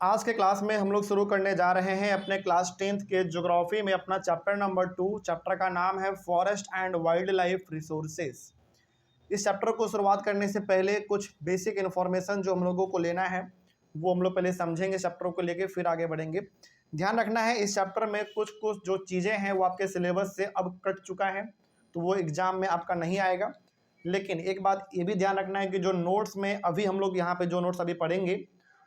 आज के क्लास में हम लोग शुरू करने जा रहे हैं अपने क्लास 10th के ज्योग्राफी में अपना चैप्टर नंबर 2। चैप्टर का नाम है forest and wild life resources. इस चैप्टर को शुरुआत करने से पहले कुछ बेसिक इन्फॉर्मेशन जो हम लोगों को लेना है वो हम लोग पहले समझेंगे चैप्टर को लेके, फिर आगे बढ़ेंगे। ध्यान रखना है इस चैप्टर में कुछ कुछ जो चीज़ें हैं वो आपके सिलेबस से अब कट चुका है, तो वो एग्जाम में आपका नहीं आएगा। लेकिन एक बात ये भी ध्यान रखना है कि जो नोट्स में अभी हम लोग यहाँ पे जो नोट्स अभी पढ़ेंगे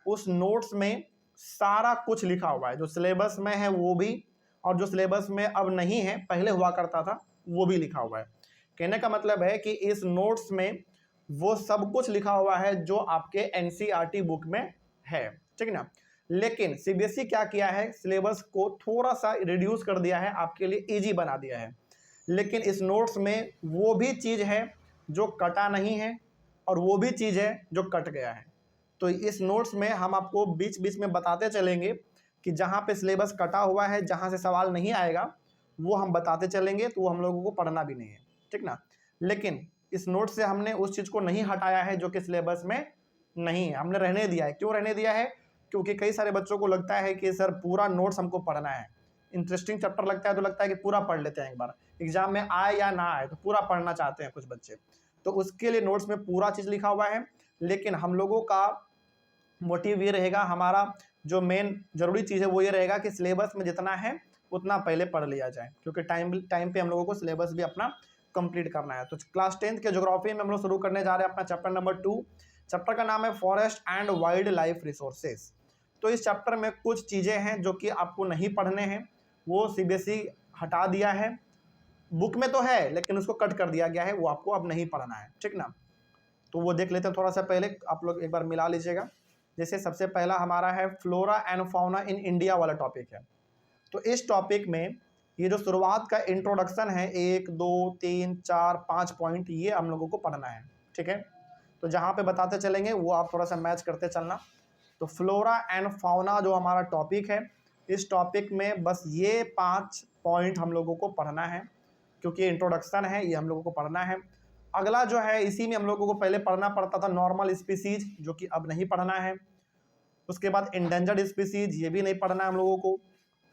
उस नोट्स में सारा कुछ लिखा हुआ है, जो सिलेबस में है वो भी, और जो सिलेबस में अब नहीं है पहले हुआ करता था वो भी लिखा हुआ है। कहने का मतलब है कि इस नोट्स में वो सब कुछ लिखा हुआ है जो आपके एनसीईआरटी बुक में है, ठीक है ना। लेकिन सीबीएसई क्या किया है, सिलेबस को थोड़ा सा रिड्यूस कर दिया है, आपके लिए इजी बना दिया है। लेकिन इस नोट्स में वो भी चीज़ है जो कटा नहीं है और वो भी चीज़ है जो कट गया है। तो इस नोट्स में हम आपको बीच बीच में बताते चलेंगे कि जहाँ पे सिलेबस कटा हुआ है, जहाँ से सवाल नहीं आएगा वो हम बताते चलेंगे, तो वो हम लोगों को पढ़ना भी नहीं है, ठीक ना। लेकिन इस नोट से हमने उस चीज़ को नहीं हटाया है जो कि सिलेबस में नहीं है, हमने रहने दिया है। क्यों रहने दिया है? क्योंकि कई सारे बच्चों को लगता है कि सर पूरा नोट्स हमको पढ़ना है, इंटरेस्टिंग चैप्टर लगता है तो लगता है कि पूरा पढ़ लेते हैं एक बार, एग्जाम में आए या ना आए तो पूरा पढ़ना चाहते हैं कुछ बच्चे, तो उसके लिए नोट्स में पूरा चीज़ लिखा हुआ है। लेकिन हम लोगों का मोटिव ये रहेगा, हमारा जो मेन जरूरी चीज़ है वो ये रहेगा कि सिलेबस में जितना है उतना पहले पढ़ लिया जाए, क्योंकि टाइम पे हम लोगों को सिलेबस भी अपना कंप्लीट करना है। तो क्लास 10th के ज्योग्राफी में हम लोग शुरू करने जा रहे हैं अपना चैप्टर नंबर 2। चैप्टर का नाम है forest and wild life resources. तो इस चैप्टर में कुछ चीज़ें हैं जो कि आपको नहीं पढ़ने हैं, वो सीबीएसई हटा दिया है, बुक में तो है लेकिन उसको कट कर दिया गया है, वो आपको अब नहीं पढ़ना है, ठीक ना। तो वो देख लेते हैं थोड़ा सा, पहले आप लोग एक बार मिला लीजिएगा। जैसे सबसे पहला हमारा है flora and fauna in India वाला टॉपिक है। तो इस टॉपिक में ये जो शुरुआत का इंट्रोडक्शन है 1 2 3 4 5 पॉइंट, ये हम लोगों को पढ़ना है, ठीक है। तो जहाँ पे बताते चलेंगे वो आप थोड़ा सा मैच करते चलना। तो फ्लोरा एंड फाउना जो हमारा टॉपिक है, इस टॉपिक में बस ये 5 पॉइंट हम लोगों को पढ़ना है, क्योंकि इंट्रोडक्शन है, ये हम लोगों को पढ़ना है। अगला जो है इसी में हम लोगों को पहले पढ़ना पड़ता था नॉर्मल स्पीसीज, जो कि अब नहीं पढ़ना है। उसके बाद इंडेंजर्ड स्पीसीज, ये भी नहीं पढ़ना है हम लोगों को।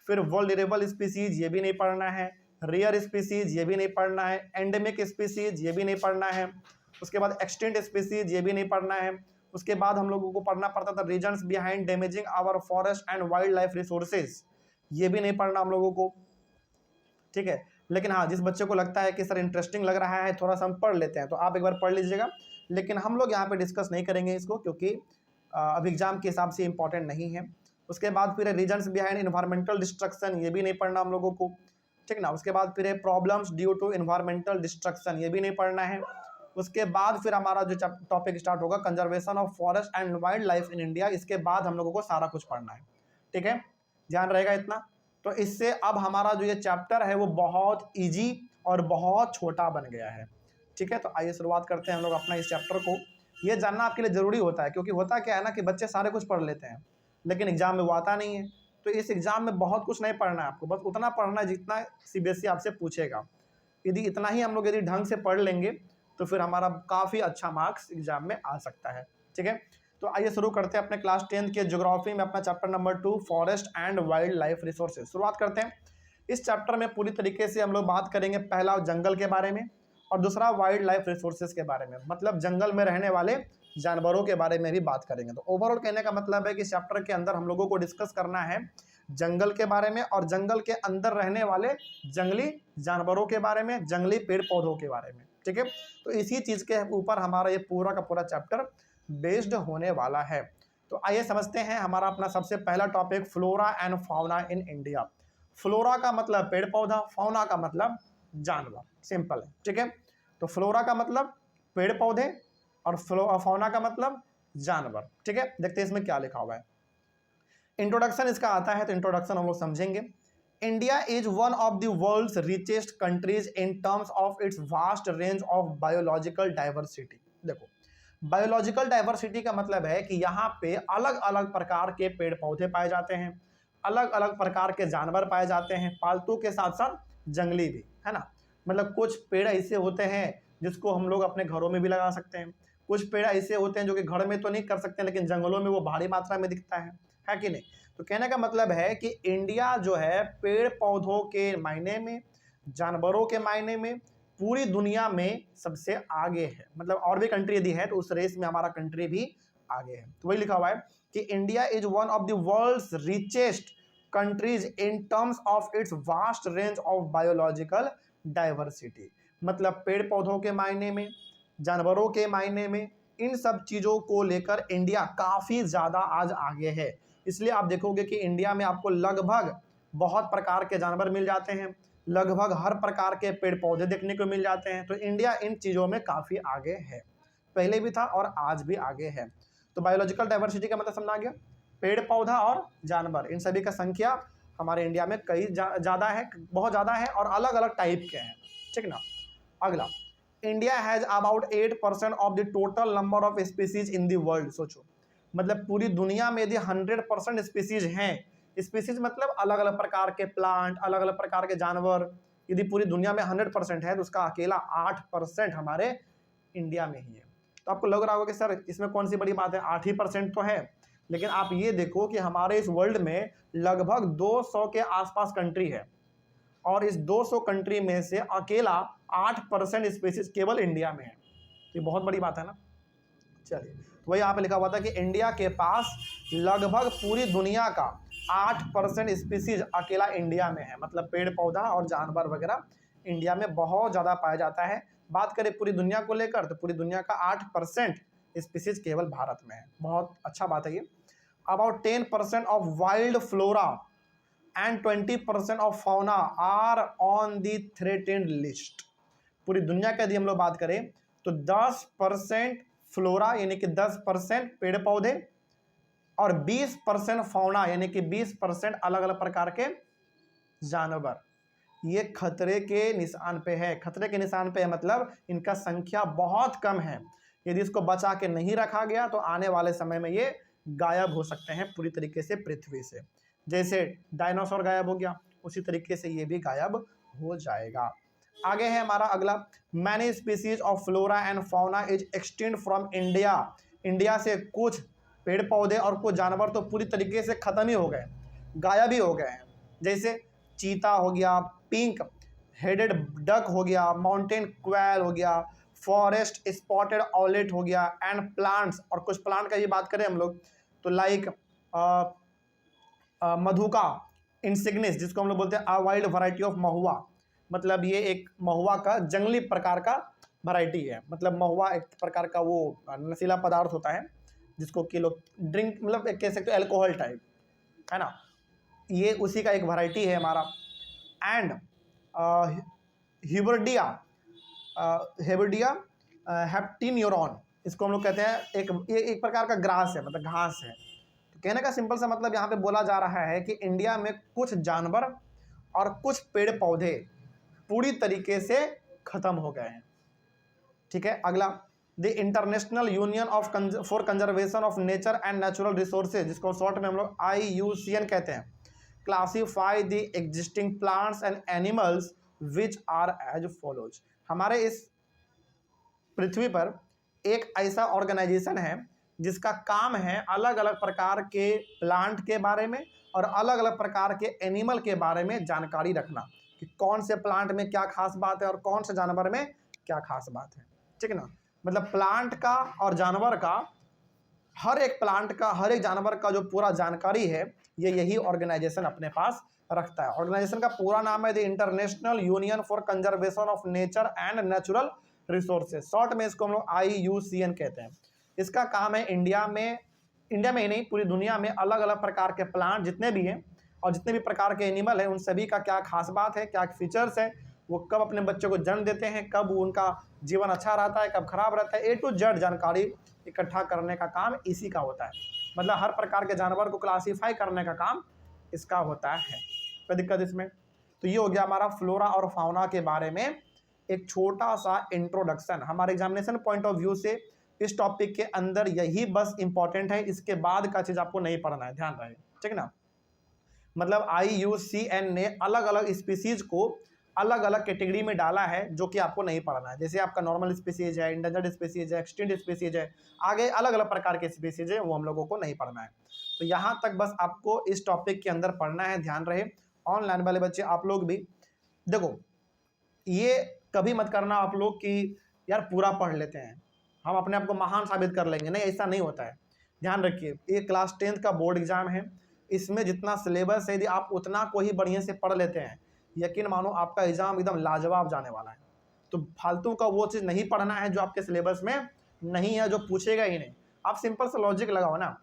फिर वल्नरेबल स्पीसीज, ये भी नहीं पढ़ना है। रेयर स्पीसीज, ये भी नहीं पढ़ना है। एंडेमिक स्पीसीज, ये भी नहीं पढ़ना है। उसके बाद एक्सटिंक्ट स्पीसीज, ये भी नहीं पढ़ना है। उसके बाद हम लोगों को पढ़ना पड़ता था reasons behind damaging our forest and wild life resources, ये भी नहीं पढ़ना हम लोगों को, ठीक है। लेकिन हाँ, जिस बच्चे को लगता है कि सर इंटरेस्टिंग लग रहा है थोड़ा सा हम पढ़ लेते हैं, तो आप एक बार पढ़ लीजिएगा। लेकिन हम लोग यहाँ पे डिस्कस नहीं करेंगे इसको, क्योंकि अब एग्जाम के हिसाब से इंपॉर्टेंट नहीं है। उसके बाद फिर है रीजन्स बिहाइंड इन्वायरमेंटल डिस्ट्रक्शन, ये भी नहीं पढ़ना हम लोगों को, ठीक ना। उसके बाद फिर है problems due to environmental destruction, ये भी नहीं पढ़ना है। उसके बाद फिर हमारा जो टॉपिक स्टार्ट होगा conservation of forest and wild life in India, इसके बाद हम लोगों को सारा कुछ पढ़ना है, ठीक है। ध्यान रहेगा इतना। तो इससे अब हमारा जो ये चैप्टर है वो बहुत इजी और बहुत छोटा बन गया है, ठीक है। तो आइए शुरुआत करते हैं हम लोग अपना इस चैप्टर को। ये जानना आपके लिए ज़रूरी होता है, क्योंकि होता क्या है ना कि बच्चे सारे कुछ पढ़ लेते हैं लेकिन एग्जाम में वो आता नहीं है। तो इस एग्जाम में बहुत कुछ नहीं पढ़ना है आपको, बस उतना पढ़ना है जितना सीबीएसई आपसे पूछेगा। यदि इतना ही हम लोग यदि ढंग से पढ़ लेंगे तो फिर हमारा काफ़ी अच्छा मार्क्स एग्जाम में आ सकता है, ठीक है। तो आइए शुरू करते हैं अपने क्लास 10th के ज्योग्राफी में अपना chapter number 2 forest and wild life resources. शुरुआत करते हैं। इस चैप्टर में पूरी तरीके से हम लोग बात करेंगे, पहला जंगल के बारे में और दूसरा वाइल्ड लाइफ रिसोर्सेज के बारे में, मतलब जंगल में रहने वाले जानवरों के बारे में भी बात करेंगे। तो ओवरऑल कहने का मतलब है कि इस चैप्टर के अंदर हम लोगों को डिस्कस करना है जंगल के बारे में और जंगल के अंदर रहने वाले जंगली जानवरों के बारे में, जंगली पेड़ पौधों के बारे में, ठीक है। तो इसी चीज़ के ऊपर हमारा ये पूरा का पूरा चैप्टर बेस्ड होने वाला है। तो आइए समझते हैं हमारा अपना सबसे पहला topic flora and fauna in India. Flora का मतलब पेड़ पौधा, फाउना का मतलब जानवर, सिंपल है, ठीक है। तो फ्लोरा का मतलब पेड़ पौधे और फाउना का मतलब जानवर, ठीक है। देखते हैं इसमें क्या लिखा हुआ है। इंट्रोडक्शन इसका आता है, तो इंट्रोडक्शन हम लोग समझेंगे। India is one of the world's richest countries in terms of its vast range of biological diversity. देखो, बायोलॉजिकल डाइवर्सिटी का मतलब है कि यहाँ पे अलग अलग प्रकार के पेड़ पौधे पाए जाते हैं, अलग अलग प्रकार के जानवर पाए जाते हैं, पालतू के साथ साथ जंगली भी, है ना। मतलब कुछ पेड़ ऐसे होते हैं जिसको हम लोग अपने घरों में भी लगा सकते हैं, कुछ पेड़ ऐसे होते हैं जो कि घर में तो नहीं कर सकते लेकिन जंगलों में वो भारी मात्रा में दिखता है है कि नहीं। तो कहने का मतलब है कि इंडिया जो है पेड़ पौधों के मायने में, जानवरों के मायने में पूरी दुनिया में सबसे आगे है। मतलब और भी कंट्री यदि है तो उस रेस में हमारा कंट्री भी आगे है। तो वही लिखा हुआ है कि India is one of the world's richest countries in terms of its vast range of biological diversity. मतलब पेड़ पौधों के मायने में, जानवरों के मायने में, इन सब चीज़ों को लेकर इंडिया काफ़ी ज़्यादा आज आगे है। इसलिए आप देखोगे कि इंडिया में आपको लगभग बहुत प्रकार के जानवर मिल जाते हैं, लगभग हर प्रकार के पेड़ पौधे देखने को मिल जाते हैं। तो इंडिया इन चीज़ों में काफ़ी आगे है, पहले भी था और आज भी आगे है। तो बायोलॉजिकल डाइवर्सिटी का मतलब समझ आ गया, पेड़ पौधा और जानवर इन सभी का संख्या हमारे इंडिया में कई ज़्यादा है, बहुत ज़्यादा है और अलग अलग टाइप के हैं, ठीक ना। अगला, India has about 8% of the total number of species in the world. सोचो, मतलब पूरी दुनिया में यदि 100% स्पीसीज हैं, स्पीसीज मतलब अलग अलग प्रकार के प्लांट, अलग अलग प्रकार के जानवर, यदि पूरी दुनिया में 100% है तो उसका अकेला 8% हमारे इंडिया में ही है। तो आपको लग रहा होगा कि सर इसमें कौन सी बड़ी बात है, 8% तो है, लेकिन आप ये देखो कि हमारे इस वर्ल्ड में लगभग 200 के आसपास कंट्री है और इस 200 कंट्री में से अकेला 8% स्पीसीज केवल इंडिया में है। ये बहुत बड़ी बात है ना। चलिए, तो वही यहाँ पे लिखा हुआ था कि इंडिया के पास लगभग पूरी दुनिया का 8% स्पीसीज अकेला इंडिया में है। मतलब पेड़ पौधा और जानवर वगैरह इंडिया में बहुत ज़्यादा पाया जाता है। बात करें पूरी दुनिया को लेकर तो पूरी दुनिया का 8% स्पीसीज केवल भारत में है। बहुत अच्छा बात है ये। About 10% of wild flora and 20% of fauna are on the threatened list. पूरी दुनिया की यदि हम लोग बात करें तो 10% फ्लोरा यानी कि 10% पेड़ पौधे और 20% फौना यानी कि 20% अलग अलग प्रकार के जानवर, ये खतरे के निशान पे है। खतरे के निशान पे है मतलब इनका संख्या बहुत कम है। यदि इसको बचा के नहीं रखा गया तो आने वाले समय में ये गायब हो सकते हैं पूरी तरीके से पृथ्वी से। जैसे डायनासोर गायब हो गया, उसी तरीके से ये भी गायब हो जाएगा। आगे है हमारा अगला, many species of flora and fauna is extinct from India. India से कुछ पेड़ पौधे और कुछ जानवर तो पूरी तरीके से खत्म ही हो गए, गायब ही हो गए हैं। जैसे चीता हो गया, पिंक हेडेड डक हो गया, माउंटेन क्वेल हो गया, फॉरेस्ट स्पॉटेड ऑलेट हो गया एंड प्लांट्स। और कुछ प्लांट का ये बात करें हम लोग तो लाइक मधुका इंसिग्निस, जिसको हम लोग बोलते हैं अ वाइल्ड वैरायटी ऑफ महुआ। मतलब ये एक महुआ का जंगली प्रकार का वैरायटी है। मतलब महुआ एक प्रकार का वो नशीला पदार्थ होता है जिसको कि लोग ड्रिंक, मतलब कह सकते हो अल्कोहल टाइप, है ना। ये उसी का एक वैरायटी है हमारा। एंड हिबर्डिया हेबर्डिया हेप्टिन्यूरॉन, इसको हम लोग कहते हैं एक प्रकार का ग्रास है, मतलब घास है। तो कहने का सिंपल सा मतलब यहाँ पे बोला जा रहा है कि इंडिया में कुछ जानवर और कुछ पेड़ पौधे पूरी तरीके से खत्म हो गए हैं। ठीक है, अगला, the International Union of for Conservation of Nature and Natural Resources, जिसको शॉर्ट में हम लोग IUCN कहते हैं, classify the existing plants and animals which are as follows. हमारे इस पृथ्वी पर एक ऐसा ऑर्गेनाइजेशन है जिसका काम है अलग अलग प्रकार के प्लांट के बारे में और अलग अलग प्रकार के एनिमल के बारे में जानकारी रखना कि कौन से प्लांट में क्या खास बात है और कौन से जानवर में क्या खास बात है, ठीक है ना। मतलब प्लांट का और जानवर का, हर एक प्लांट का, हर एक जानवर का जो पूरा जानकारी है ये यही ऑर्गेनाइजेशन अपने पास रखता है। ऑर्गेनाइजेशन का पूरा नाम है the International union for Conservation of Nature and Natural resources, short में इसको हम लोग IUCN कहते हैं। इसका काम है इंडिया में ही नहीं पूरी दुनिया में अलग अलग प्रकार के प्लांट जितने भी हैं और जितने भी प्रकार के एनिमल हैं उन सभी का क्या खास बात है, क्या फीचर्स है, वो कब अपने बच्चों को जन्म देते हैं, कब उनका जीवन अच्छा रहता है, कब खराब रहता है, A to Z जानकारी इकट्ठा करने का काम इसी का होता है। मतलब हर प्रकार के जानवर को क्लासीफाई करने का काम इसका होता है। कोई दिक्कत इसमें? तो ये हो गया हमारा फ्लोरा और फाउना के बारे में एक छोटा सा इंट्रोडक्शन। हमारे एग्जामिनेशन पॉइंट ऑफ व्यू से इस टॉपिक के अंदर यही बस इंपॉर्टेंट है, इसके बाद का चीज़ आपको नहीं पढ़ना है, ध्यान रहे, ठीक ना। मतलब IUCN ने अलग अलग स्पीसीज को अलग अलग कैटेगरी में डाला है जो कि आपको नहीं पढ़ना है। जैसे आपका नॉर्मल स्पीसीज है, इंडेंजर्ड स्पीसीज है, एक्सटिंक्ट स्पीसीज है, आगे अलग अलग प्रकार के स्पीसीज है, वो हम लोगों को नहीं पढ़ना है। तो यहाँ तक बस आपको इस टॉपिक के अंदर पढ़ना है, ध्यान रहे। ऑनलाइन वाले बच्चे आप लोग भी देखो, ये कभी मत करना आप लोग कि यार पूरा पढ़ लेते हैं, हम अपने आप को महान साबित कर लेंगे, नहीं, ऐसा नहीं होता है। ध्यान रखिए, ये क्लास 10th का बोर्ड एग्जाम है, इसमें जितना सिलेबस है यदि आप उतना को ही बढ़िया से पढ़ लेते हैं, यकीन मानो आपका एग्जाम एकदम लाजवाब जाने वाला है। तो फालतू का वो चीज़ नहीं पढ़ना है जो आपके सिलेबस में नहीं है, जो पूछेगा ही नहीं। आप सिंपल सा लॉजिक लगाओ ना,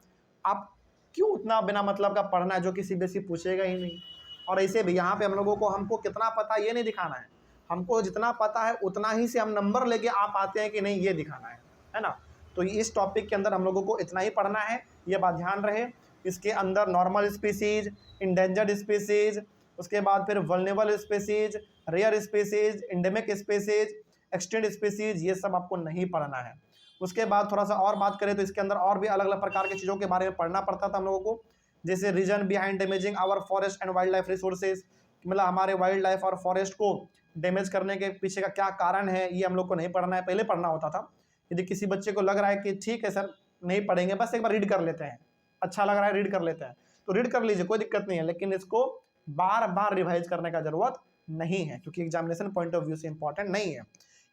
आप क्यों उतना बिना मतलब का पढ़ना है जो कि सीबीएसई पूछेगा ही नहीं। और ऐसे भी यहाँ पे हम लोगों को हमको कितना पता है ये नहीं दिखाना है, हमको जितना पता है उतना ही से हम नंबर लेके आप आते हैं कि नहीं, ये दिखाना है ना। तो इस टॉपिक के अंदर हम लोगों को इतना ही पढ़ना है, ये बात ध्यान रहे। इसके अंदर नॉर्मल स्पीसीज, इंडेंजर्ड स्पीसीज, उसके बाद फिर vulnerable species, rare species, endemic species, extinct species, ये सब आपको नहीं पढ़ना है। उसके बाद थोड़ा सा और बात करें तो इसके अंदर और भी अलग अलग प्रकार की चीज़ों के बारे में पढ़ना पड़ता था हम लोगों को, जैसे reason behind damaging our forest and wild life resources, मतलब हमारे वाइल्ड लाइफ और फॉरेस्ट को डैमेज करने के पीछे का क्या कारण है, ये हम लोग को नहीं पढ़ना है, पहले पढ़ना होता था। यदि किसी बच्चे को लग रहा है कि ठीक है सर नहीं पढ़ेंगे, बस एक बार रीड कर लेते हैं, अच्छा लग रहा है रीड कर लेते हैं, तो रीड कर लीजिए, कोई दिक्कत नहीं है, लेकिन इसको बार बार रिवाइज करने का जरूरत नहीं है, क्योंकि एग्जामिनेशन पॉइंट ऑफ व्यू से इंपॉर्टेंट नहीं है।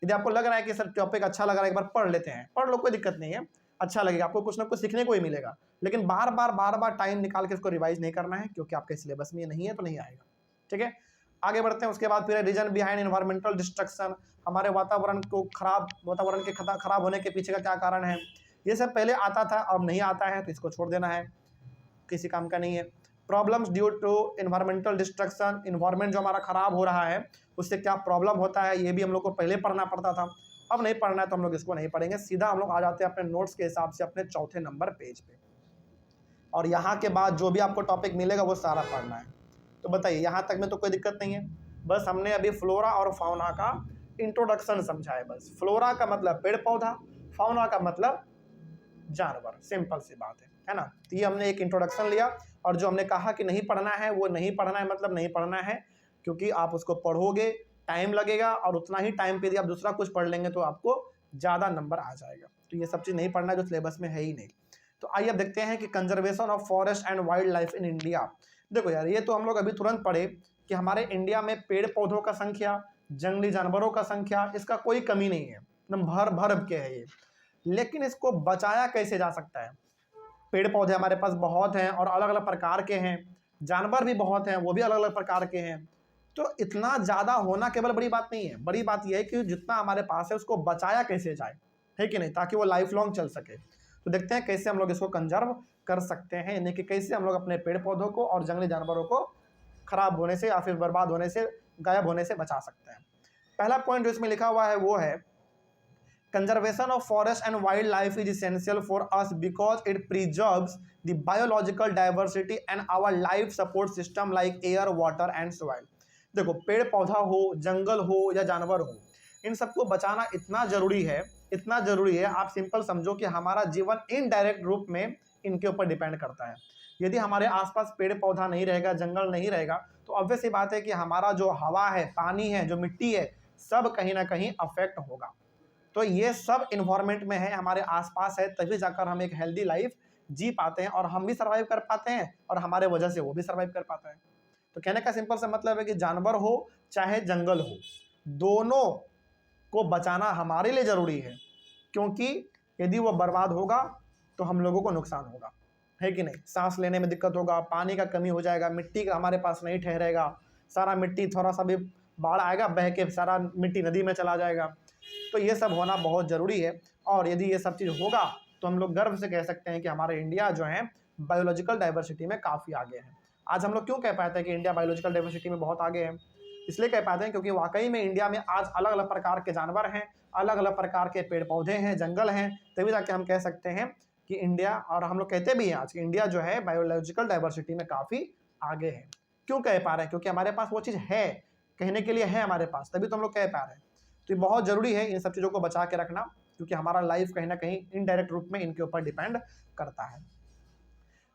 यदि आपको लग रहा है कि सर टॉपिक अच्छा लग रहा है, एक बार पढ़ लेते हैं, पढ़ लो, कोई दिक्कत नहीं है, अच्छा लगेगा, आपको कुछ ना कुछ सीखने को ही मिलेगा, लेकिन बार बार टाइम निकाल के इसको रिवाइज नहीं करना है, क्योंकि आपके सिलेबस में नहीं है तो नहीं आएगा। ठीक है, आगे बढ़ते हैं। उसके बाद फिर रीजन बिहाइंड एनवायरमेंटल डिस्ट्रक्शन, हमारे वातावरण के खराब होने के पीछे का क्या कारण है, ये सब पहले आता था, अब नहीं आता है, तो इसको छोड़ देना है, किसी काम का नहीं है। Problems due to environmental destruction, environment जो हमारा खराब हो रहा है उससे क्या प्रॉब्लम होता है, ये भी हम लोग को पहले पढ़ना पड़ता था, अब नहीं पढ़ना है तो हम लोग इसको नहीं पढ़ेंगे, सीधा हम लोग आ जाते हैं अपने नोट्स के हिसाब से अपने चौथे नंबर पेज पे। और यहाँ के बाद जो भी आपको टॉपिक मिलेगा वो सारा पढ़ना है। तो बताइए, यहाँ तक में तो कोई दिक्कत नहीं है। बस हमने अभी फ्लोरा और फाउना का इंट्रोडक्शन समझा है। बस फ्लोरा का मतलब पेड़ पौधा, फाउना का मतलब जानवर, सिंपल सी बात है ना। तो ये हमने एक इंट्रोडक्शन लिया, और जो हमने कहा कि नहीं पढ़ना है वो नहीं पढ़ना है, मतलब नहीं पढ़ना है, क्योंकि आप उसको पढ़ोगे टाइम लगेगा, और उतना ही टाइम पे यदि आप दूसरा कुछ पढ़ लेंगे तो आपको ज़्यादा नंबर आ जाएगा। तो ये सब चीज़ नहीं पढ़ना है जो सिलेबस में है ही नहीं। तो आइए अब देखते हैं कि conservation of forest and wild life in India. देखो यार, ये तो हम लोग अभी तुरंत पढ़े कि हमारे इंडिया में पेड़ पौधों का संख्या, जंगली जानवरों का संख्या, इसका कोई कमी नहीं है, एकदम भर भर के है ये। लेकिन इसको बचाया कैसे जा सकता है। पेड़ पौधे हमारे पास बहुत हैं और अलग अलग प्रकार के हैं, जानवर भी बहुत हैं, वो भी अलग अलग प्रकार के हैं। तो इतना ज़्यादा होना केवल बड़ी बात नहीं है, बड़ी बात यह है कि जितना हमारे पास है उसको बचाया कैसे जाए, है कि नहीं, ताकि वो लाइफ लॉन्ग चल सके। तो देखते हैं कैसे हम लोग इसको कंजर्व कर सकते हैं, यानी कि कैसे हम लोग अपने पेड़ पौधों को और जंगली जानवरों को खराब होने से या फिर बर्बाद होने से, गायब होने से बचा सकते हैं। पहला पॉइंट जो इसमें लिखा हुआ है वो है, conservation of forest and wildlife is essential for us because it preserves the biological diversity and our life support system like air, water and soil। देखो, पेड़ पौधा हो, जंगल हो या जानवर हो, इन सबको बचाना इतना ज़रूरी है, इतना ज़रूरी है, आप सिंपल समझो कि हमारा जीवन इनडायरेक्ट रूप में इनके ऊपर डिपेंड करता है। यदि हमारे आसपास पेड़ पौधा नहीं रहेगा, जंगल नहीं रहेगा, तो ऑब्वियस सी बात है कि हमारा जो हवा है, पानी है, जो मिट्टी है, सब कहीं ना कहीं अफेक्ट होगा। तो ये सब इन्वायरमेंट में है, हमारे आसपास है, तभी जाकर हम एक हेल्दी लाइफ जी पाते हैं, और हम भी सर्वाइव कर पाते हैं और हमारे वजह से वो भी सर्वाइव कर पाते हैं। तो कहने का सिंपल सा मतलब है कि जानवर हो चाहे जंगल हो, दोनों को बचाना हमारे लिए ज़रूरी है, क्योंकि यदि वो बर्बाद होगा तो हम लोगों को नुकसान होगा, है कि नहीं। सांस लेने में दिक्कत होगा, पानी का कमी हो जाएगा, मिट्टी का हमारे पास नहीं ठहरेगा, सारा मिट्टी, थोड़ा सा भी बाढ़ आएगा बह के सारा मिट्टी नदी में चला जाएगा। तो ये सब होना बहुत ज़रूरी है, और यदि ये सब चीज़ होगा तो हम लोग गर्व से कह सकते हैं कि हमारे इंडिया जो है बायोलॉजिकल डाइवर्सिटी में काफ़ी आगे है। आज हम लोग क्यों कह पाते हैं कि इंडिया बायोलॉजिकल डाइवर्सिटी में बहुत आगे है, इसलिए कह पाते हैं क्योंकि वाकई में इंडिया में आज अलग अलग प्रकार के जानवर हैं, अलग अलग प्रकार के पेड़ पौधे हैं, जंगल हैं, तभी जाके हम कह सकते हैं कि इंडिया, और हम लोग कहते भी हैं आज कि इंडिया जो है बायोलॉजिकल डाइवर्सिटी में काफ़ी आगे है। क्यों कह पा रहे हैं, क्योंकि हमारे पास वो चीज़ है, कहने के लिए है हमारे पास, तभी तो हम लोग कह पा रहे हैं। तो ये बहुत ज़रूरी है इन सब चीज़ों को बचा के रखना, क्योंकि हमारा लाइफ कहीं ना कहीं इनडायरेक्ट रूप में इनके ऊपर डिपेंड करता है।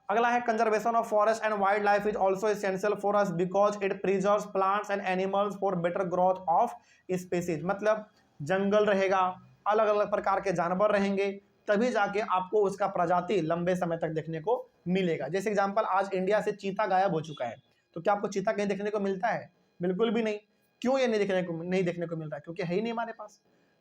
अगला है, conservation of forest and wild life is also essential for us because it preserves plants and animals for better growth of species. मतलब जंगल रहेगा, अलग अलग प्रकार के जानवर रहेंगे, तभी जाके आपको उसका प्रजाति लंबे समय तक देखने को मिलेगा। जैसे एग्जांपल, आज इंडिया से चीता गायब हो चुका है, तो क्या आपको चीता कहीं देखने को मिलता है? बिल्कुल भी नहीं। क्यों ये नहीं देखने को मिल रहा है? क्योंकि है ही नहीं हमारे पास।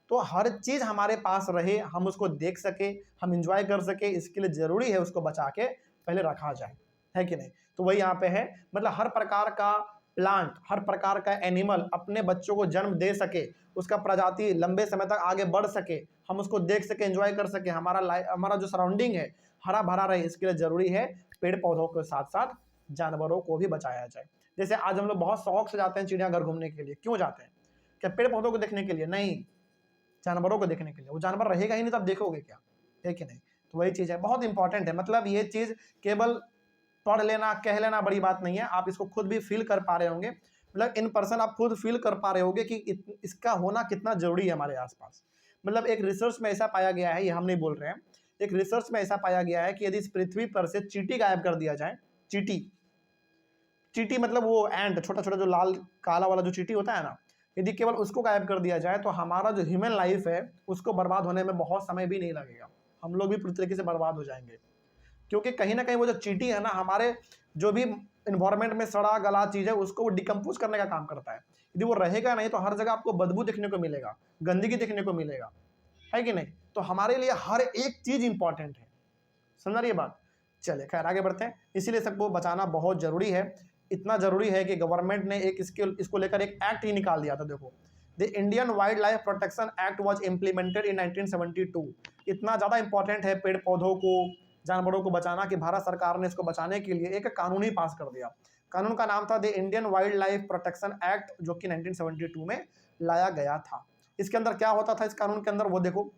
तो हर चीज हमारे पास रहे, हम उसको देख सके, हम इंजॉय कर सके, इसके लिए जरूरी है उसको बचा के पहले रखा जाए, है कि नहीं? तो वही यहाँ पे है, मतलब हर प्रकार का प्लांट, हर प्रकार का एनिमल अपने बच्चों को जन्म दे सके, उसका प्रजाति लंबे समय तक आगे बढ़ सके, हम उसको देख सके, एंजॉय कर सके, हमारा जो सराउंडिंग है हरा भरा रहे, इसके लिए जरूरी है पेड़ पौधों के साथ साथ जानवरों को भी बचाया जाए। जैसे आज हम लोग बहुत शौक से जाते हैं चिड़ियाघर घूमने के लिए, क्यों जाते हैं? क्या पेड़ पौधों को देखने के लिए? नहीं, जानवरों को देखने के लिए। वो जानवर रहेगा ही नहीं तो आप देखोगे क्या, है कि नहीं? तो वही चीज है, बहुत इंपॉर्टेंट है। मतलब ये चीज केवल पढ़ लेना, कह लेना बड़ी बात नहीं है, आप इसको खुद भी फील कर पा रहे होंगे, मतलब इन पर्सन आप खुद फील कर पा रहे होंगे कि इसका होना कितना जरूरी है हमारे आसपास। मतलब एक रिसर्च में ऐसा पाया गया है, ये हम नहीं बोल रहे हैं, एक रिसर्च में ऐसा पाया गया है कि यदि इस पृथ्वी पर से चींटी गायब कर दिया जाए, चींटी, चींटी मतलब वो एंड, छोटा छोटा जो लाल काला वाला जो चींटी होता है ना, यदि केवल उसको गायब कर दिया जाए तो हमारा जो ह्यूमन लाइफ है उसको बर्बाद होने में बहुत समय भी नहीं लगेगा, हम लोग भी पूरी तरीके से बर्बाद हो जाएंगे। क्योंकि कहीं ना कहीं वो जो चींटी है ना, हमारे जो भी इन्वायरमेंट में सड़ा गला चीज है उसको वो डिकम्पोज करने का काम करता है। यदि वो रहेगा नहीं तो हर जगह आपको बदबू देखने को मिलेगा, गंदगी देखने को मिलेगा, है कि नहीं? तो हमारे लिए हर एक चीज इंपॉर्टेंट है, समझ रही है बात? चले खैर आगे बढ़ते हैं। इसीलिए सबको बचाना बहुत जरूरी है, इतना जरूरी है कि गवर्नमेंट ने एक इसको लेकर एक एक्ट ही निकाल दिया था। देखो, the Indian wild life protection act was implemented in 1972। इतना ज़्यादा इंपॉर्टेंट है पेड़ पौधों को, जानवरों को बचाना, कि भारत सरकार ने इसको बचाने के लिए एक कानून ही पास कर दिया। कानून का नाम था the Indian wild life protection act, जो कि 1972 में लाया गया था। इसके अंदर क्या होता था इस कानून के अंदर, वो देखो,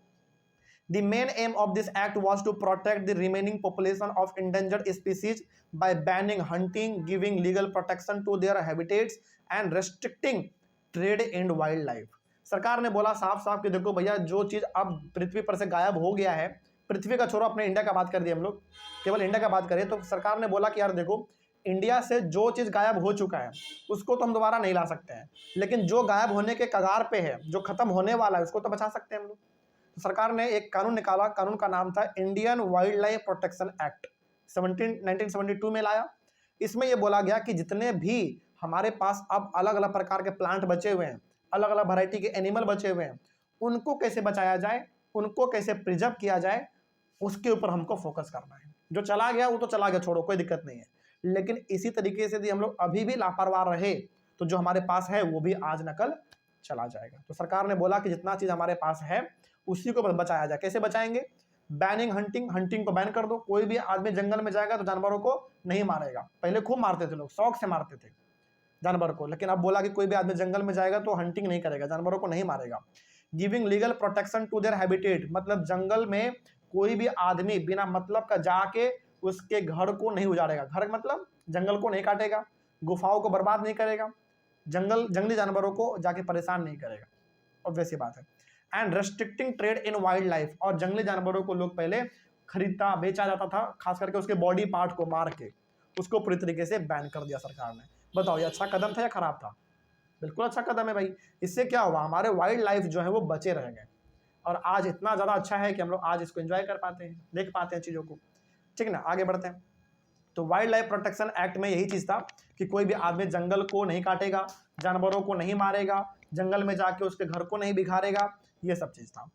The main aim of this act was to protect the remaining population of endangered species by banning hunting, giving legal protection to their habitats, and restricting trade in wildlife. सरकार ने बोला साफ साफ कि देखो भैया, जो चीज अब पृथ्वी पर से गायब हो गया है, पृथ्वी का छोड़ो, अपने इंडिया का बात कर दिए हम लोग, केवल इंडिया का बात करें तो सरकार ने बोला कि यार देखो, इंडिया से जो चीज गायब हो चुका है उसको तो हम दोबारा नहीं ला सकते हैं, लेकिन जो गायब होने के कगार पे है, जो खत्म होने वाला है, उसको तो बचा सकते हैं हम लोग। तो सरकार ने एक कानून निकाला, कानून का नाम था Indian wild life protection act, 1972 में लाया। इसमें यह बोला गया कि जितने भी हमारे पास अब अलग अलग प्रकार के प्लांट बचे हुए हैं, अलग अलग वैरायटी के एनिमल बचे हुए हैं, उनको कैसे बचाया जाए, उनको कैसे प्रिजर्व किया जाए, उसके ऊपर हमको फोकस करना है। जो चला गया वो तो चला गया, छोड़ो, कोई दिक्कत नहीं है, लेकिन इसी तरीके से यदि हम लोग अभी भी लापरवाह रहे तो जो हमारे पास है वो भी आज न कल चला जाएगा। तो सरकार ने बोला कि जितना चीज हमारे पास है उसी को बचाया जाए। कैसे बचाएंगे? बैनिंग हंटिंग, हंटिंग को बैन कर दो। कोई भी आदमी जंगल में जाएगा तो जानवरों को नहीं मारेगा। पहले खूब मारते थे लोग, शौक से मारते थे जानवर को, लेकिन अब बोला कि कोई भी आदमी जंगल में जाएगा तो हंटिंग नहीं करेगा, जानवरों को नहीं मारेगा। Giving legal protection to their habitat, मतलब जंगल में कोई भी आदमी बिना मतलब का जाके उसके घर को नहीं उजाड़ेगा। घर मतलब जंगल को नहीं काटेगा, गुफाओं को बर्बाद नहीं करेगा, जंगली जानवरों को जाके परेशान नहीं करेगा, ऑब्वियस बात है। And restricting trade in wild life, और जंगली जानवरों को लोग पहले खरीदता बेचा जाता था, खास करके उसके बॉडी पार्ट को मार के, उसको पूरी तरीके से बैन कर दिया सरकार ने। बताओ ये अच्छा कदम था या खराब था? बिल्कुल अच्छा कदम है भाई। इससे क्या हुआ, हमारे वाइल्ड लाइफ जो है वो बचे रह गए, और आज इतना ज्यादा अच्छा है कि हम लोग आज इसको एंजॉय कर पाते हैं, देख पाते हैं चीजों को। ठीक ना, आगे बढ़ते हैं। तो वाइल्ड लाइफ प्रोटेक्शन एक्ट में यही चीज था कि कोई भी आदमी जंगल को नहीं काटेगा, जानवरों को नहीं मारेगा, जंगल में जाके उसके घर को नहीं बिगाड़ेगा, ये सब चीज था।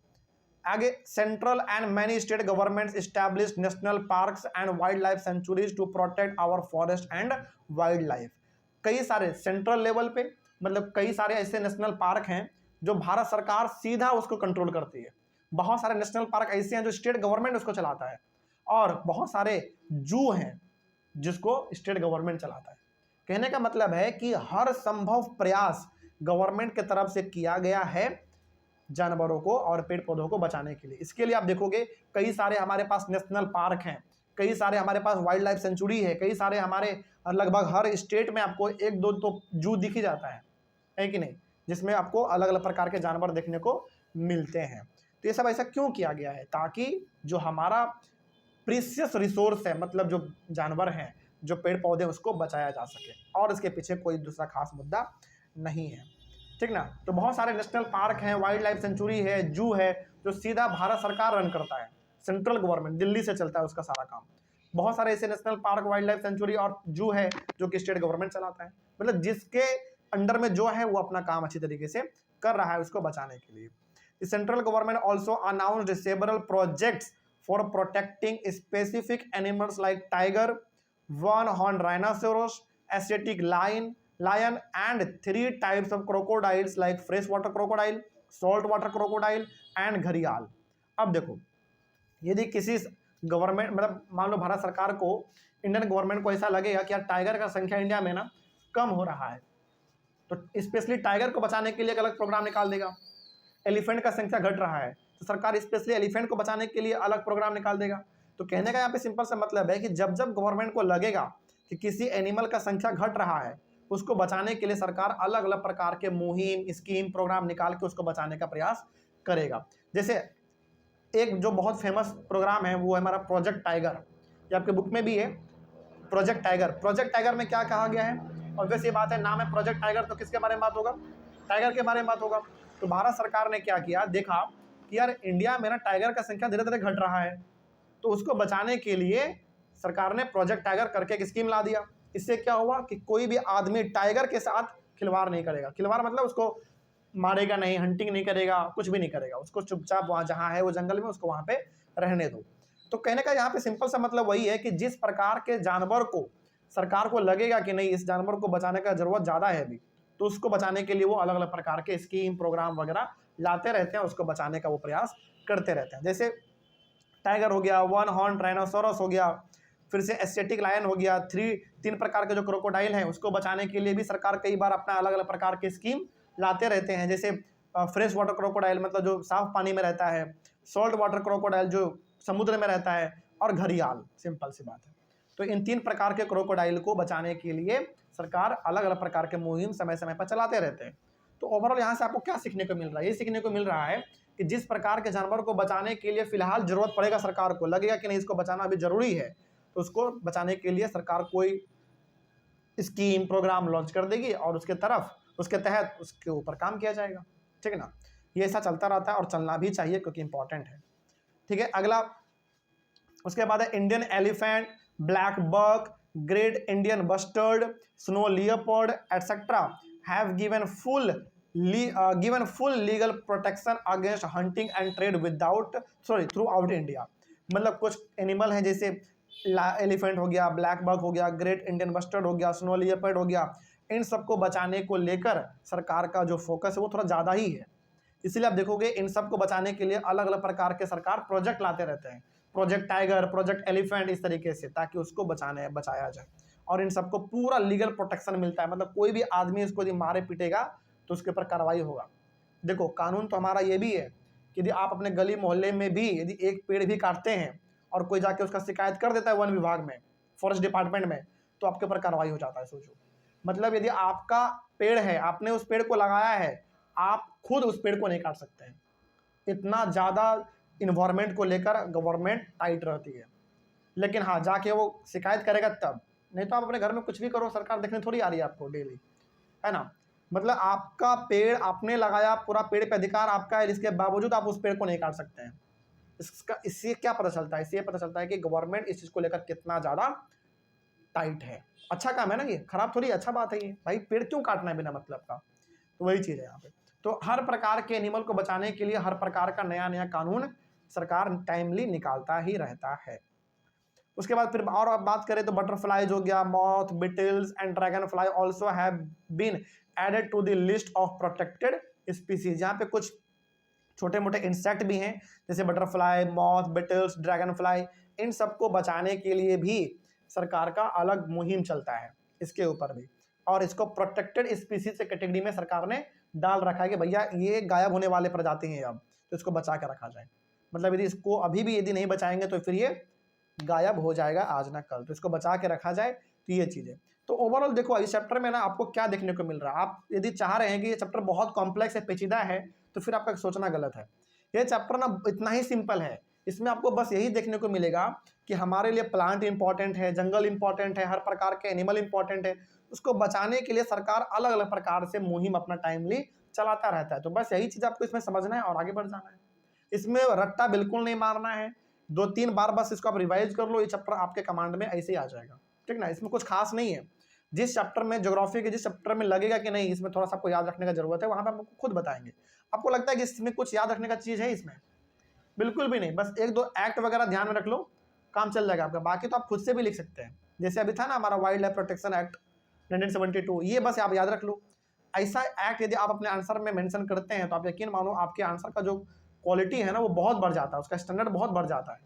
आगे, central and many state governments established national parks and wild life sanctuaries to protect our forest and wild life. कई सारे सेंट्रल लेवल पे, मतलब कई सारे ऐसे नेशनल पार्क हैं जो भारत सरकार सीधा उसको कंट्रोल करती है। बहुत सारे नेशनल पार्क ऐसे हैं जो स्टेट गवर्नमेंट उसको चलाता है, और बहुत सारे जू हैं जिसको स्टेट गवर्नमेंट चलाता है। कहने का मतलब है कि हर संभव प्रयास गवर्नमेंट की तरफ से किया गया है जानवरों को और पेड़ पौधों को बचाने के लिए। इसके लिए आप देखोगे कई सारे हमारे पास नेशनल पार्क हैं, कई सारे हमारे पास वाइल्ड लाइफ सेंचुरी है, कई सारे हमारे लगभग हर स्टेट में आपको एक दो तो जू दिख ही जाता है कि नहीं, जिसमें आपको अलग अलग प्रकार के जानवर देखने को मिलते हैं। तो ये सब ऐसा क्यों किया गया है? ताकि जो हमारा प्रीशियस रिसोर्स है, मतलब जो जानवर हैं, जो पेड़ पौधे, उसको बचाया जा सके, और इसके पीछे कोई दूसरा खास मुद्दा नहीं है। ठीक ना। तो बहुत सारे नेशनल पार्क हैं, वाइल्ड लाइफ सेंचुरी है, जू है, जो सीधा भारत सरकार रन करता है, सेंट्रल गवर्नमेंट, दिल्ली से चलता है उसका सारा काम। बहुत सारे ऐसे national park, wild life sanctuary और जू है जो कि स्टेट गवर्नमेंट चलाता है। मतलब जिसके अंडर में जो है वो अपना काम अच्छी तरीके से कर रहा है उसको बचाने के लिए। The central government also announced several projects for protecting specific animals like tiger, one-horned rhinoceros, Asiatic lion, and 3 types of crocodiles like freshwater crocodile, saltwater crocodile, and घड़ियाल। अब देखो, यदि किसी गवर्नमेंट मतलब मान लो भारत सरकार को, इंडियन गवर्नमेंट को ऐसा लगेगा कि यार टाइगर का संख्या इंडिया में ना कम हो रहा है, तो स्पेशली टाइगर को बचाने के लिए एक अलग प्रोग्राम निकाल देगा। एलिफेंट का संख्या घट रहा है तो सरकार स्पेशली एलिफेंट को बचाने के लिए अलग प्रोग्राम निकाल देगा। तो कहने का यहाँ पे सिंपल सा मतलब है कि जब जब गवर्नमेंट को लगेगा कि किसी एनिमल का संख्या घट रहा है, उसको बचाने के लिए सरकार अलग अलग प्रकार के मुहिम, स्कीम, प्रोग्राम निकाल के उसको बचाने का प्रयास करेगा। जैसे एक जो बहुत फेमस प्रोग्राम है वो है हमारा प्रोजेक्ट टाइगर, ये आपके बुक में भी है, प्रोजेक्ट टाइगर। प्रोजेक्ट टाइगर में क्या कहा गया है? ऑब्वियस ये बात है, नाम है प्रोजेक्ट टाइगर तो किसके बारे में बात होगा? टाइगर के बारे में बात होगा। तो भारत सरकार ने क्या किया, देखा कि यार इंडिया में ना टाइगर का संख्या धीरे धीरे घट रहा है, तो उसको बचाने के लिए सरकार ने प्रोजेक्ट टाइगर करके एक स्कीम ला दिया। इससे क्या हुआ कि कोई भी आदमी टाइगर के साथ खिलवाड़ नहीं करेगा। खिलवाड़ मतलब उसको मारेगा नहीं, हंटिंग नहीं करेगा, कुछ भी नहीं करेगा, उसको चुपचाप वहाँ जहाँ है वो जंगल में उसको वहाँ पे रहने दो। तो कहने का यहाँ पे सिंपल सा मतलब वही है कि जिस प्रकार के जानवर को सरकार को लगेगा कि नहीं इस जानवर को बचाने का जरूरत ज़्यादा है अभी, तो उसको बचाने के लिए वो अलग अलग प्रकार के स्कीम, प्रोग्राम वगैरह लाते रहते हैं, उसको बचाने का वो प्रयास करते रहते हैं। जैसे टाइगर हो गया, वन हॉर्न राइनोसोरस हो गया, फिर से एशियाटिक लायन हो गया, 3 प्रकार के जो क्रोकोडाइल हैं उसको बचाने के लिए भी सरकार कई बार अपना अलग अलग प्रकार के स्कीम लाते रहते हैं। जैसे फ्रेश वाटर क्रोकोडाइल मतलब जो साफ पानी में रहता है, सॉल्ट वाटर क्रोकोडाइल जो समुद्र में रहता है, और घड़ियाल, सिंपल सी बात है। तो इन 3 प्रकार के क्रोकोडाइल को बचाने के लिए सरकार अलग अलग प्रकार के मुहिम समय समय पर चलाते रहते हैं। तो ओवरऑल यहाँ से आपको क्या सीखने को मिल रहा है? ये सीखने को मिल रहा है कि जिस प्रकार के जानवर को बचाने के लिए फिलहाल जरूरत पड़ेगा, सरकार को लगेगा कि नहीं इसको बचाना अभी जरूरी है, तो उसको बचाने के लिए सरकार कोई स्कीम, प्रोग्राम लॉन्च कर देगी और उसके तहत उसके ऊपर काम किया जाएगा। ठीक है ना? ये ऐसा चलता रहता है और चलना भी चाहिए क्योंकि इंपॉर्टेंट है। ठीक है, अगला उसके बाद है Indian elephant, black buck, great Indian bustard, snow leopard etcetera have given full legal protection against hunting and trade throughout India. मतलब कुछ एनिमल हैं जैसे एलिफेंट हो गया, ब्लैक बक हो गया, ग्रेट इंडियन बस्टर्ड हो गया, स्नो लियोपार्ड हो गया, इन सबको बचाने को लेकर सरकार का जो फोकस है वो थोड़ा ज़्यादा ही है। इसलिए आप देखोगे इन सबको बचाने के लिए अलग अलग प्रकार के सरकार प्रोजेक्ट लाते रहते हैं, प्रोजेक्ट टाइगर, प्रोजेक्ट एलिफेंट, इस तरीके से, ताकि उसको बचाया जाए और इन सबको पूरा लीगल प्रोटेक्शन मिलता है। मतलब कोई भी आदमी इसको यदि मारे पीटेगा तो उसके ऊपर कार्रवाई होगा। देखो कानून तो हमारा ये भी है कि यदि आप अपने गली मोहल्ले में भी यदि एक पेड़ भी काटते हैं और कोई जाके उसका शिकायत कर देता है वन विभाग में, फॉरेस्ट डिपार्टमेंट में, तो आपके ऊपर कार्रवाई हो जाता है। सोचो, मतलब यदि आपका पेड़ है, आपने उस पेड़ को लगाया है, आप खुद उस पेड़ को नहीं काट सकते हैं। इतना ज़्यादा इन्वायरमेंट को लेकर गवर्नमेंट टाइट रहती है। लेकिन हाँ, जाके वो शिकायत करेगा तब, नहीं तो आप अपने घर में कुछ भी करो, सरकार देखने थोड़ी आ रही है आपको डेली, है ना? मतलब आपका पेड़ आपने लगाया, पूरा पेड़ पे अधिकार आपका है, इसके बावजूद आप उस पेड़ को नहीं काट सकते हैं। इससे क्या पता चलता है? इससे पता चलता है कि गवर्नमेंट इस चीज़ को लेकर कितना ज़्यादा टाइट है। अच्छा काम है ना ये, खराब थोड़ी, अच्छा बात है ये। भाई पेड़ क्यों काटना है बिना मतलब का? तो वही चीज़ है यहाँ पे। तो हर प्रकार के एनिमल को बचाने के लिए हर प्रकार का नया नया कानून सरकार टाइमली निकालता ही रहता है। उसके बाद फिर और आप बात करें तो बटरफ्लाइज हो गया, moth, beetles and dragonfly also have been added to the list of protected species. यहाँ पे कुछ छोटे मोटे इंसेक्ट भी हैं जैसे butterfly, moth, beetles, dragonfly, इन सबको बचाने के लिए भी सरकार का अलग मुहिम चलता है इसके ऊपर भी, और इसको प्रोटेक्टेड स्पीसीज से कैटेगरी में सरकार ने डाल रखा है कि भैया ये गायब होने वाले प्रजाति हैं अब, तो इसको बचा के रखा जाए। मतलब यदि इसको अभी भी यदि नहीं बचाएंगे तो फिर ये गायब हो जाएगा आज ना कल, तो इसको बचा के रखा जाए। तो ये चीज़ें, तो ओवरऑल देखो इस चैप्टर में ना आपको क्या देखने को मिल रहा है। आप यदि चाह रहे हैं कि ये चैप्टर बहुत कॉम्प्लेक्स है, पेचीदा है, तो फिर आपका सोचना गलत है। ये चैप्टर ना इतना ही सिंपल है, इसमें आपको बस यही देखने को मिलेगा कि हमारे लिए प्लांट इंपॉर्टेंट है, जंगल इंपॉर्टेंट है, हर प्रकार के एनिमल इंपॉर्टेंट है, उसको बचाने के लिए सरकार अलग अलग प्रकार से मुहिम अपना टाइमली चलाता रहता है। तो बस यही चीज़ आपको इसमें समझना है और आगे बढ़ जाना है। इसमें रट्टा बिल्कुल नहीं मारना है 2-3 बार बस इसको आप रिवाइज कर लो, ये चैप्टर आपके कमांड में ऐसे ही आ जाएगा, ठीक ना। इसमें कुछ खास नहीं है। जिस चैप्टर में ज्योग्राफी के जिस चैप्टर में लगेगा कि नहीं इसमें थोड़ा सा आपको याद रखने का जरूरत है, वहां पे हम आपको खुद बताएंगे। आपको लगता है कि इसमें कुछ याद रखने का चीज है इसमें? बिल्कुल भी नहीं। बस 1-2 एक्ट वगैरह ध्यान में रख लो, काम चल जाएगा आपका। बाकी तो आप खुद से भी लिख सकते हैं। जैसे अभी था ना हमारा वाइल्ड लाइफ प्रोटेक्शन एक्ट 1972, ये बस आप याद रख लो। ऐसा एक्ट यदि आप अपने आंसर में मेंशन करते हैं तो आप यकीन मानो आपके आंसर का जो क्वालिटी है ना वो बहुत बढ़ जाता है, उसका स्टैंडर्ड बहुत बढ़ जाता है।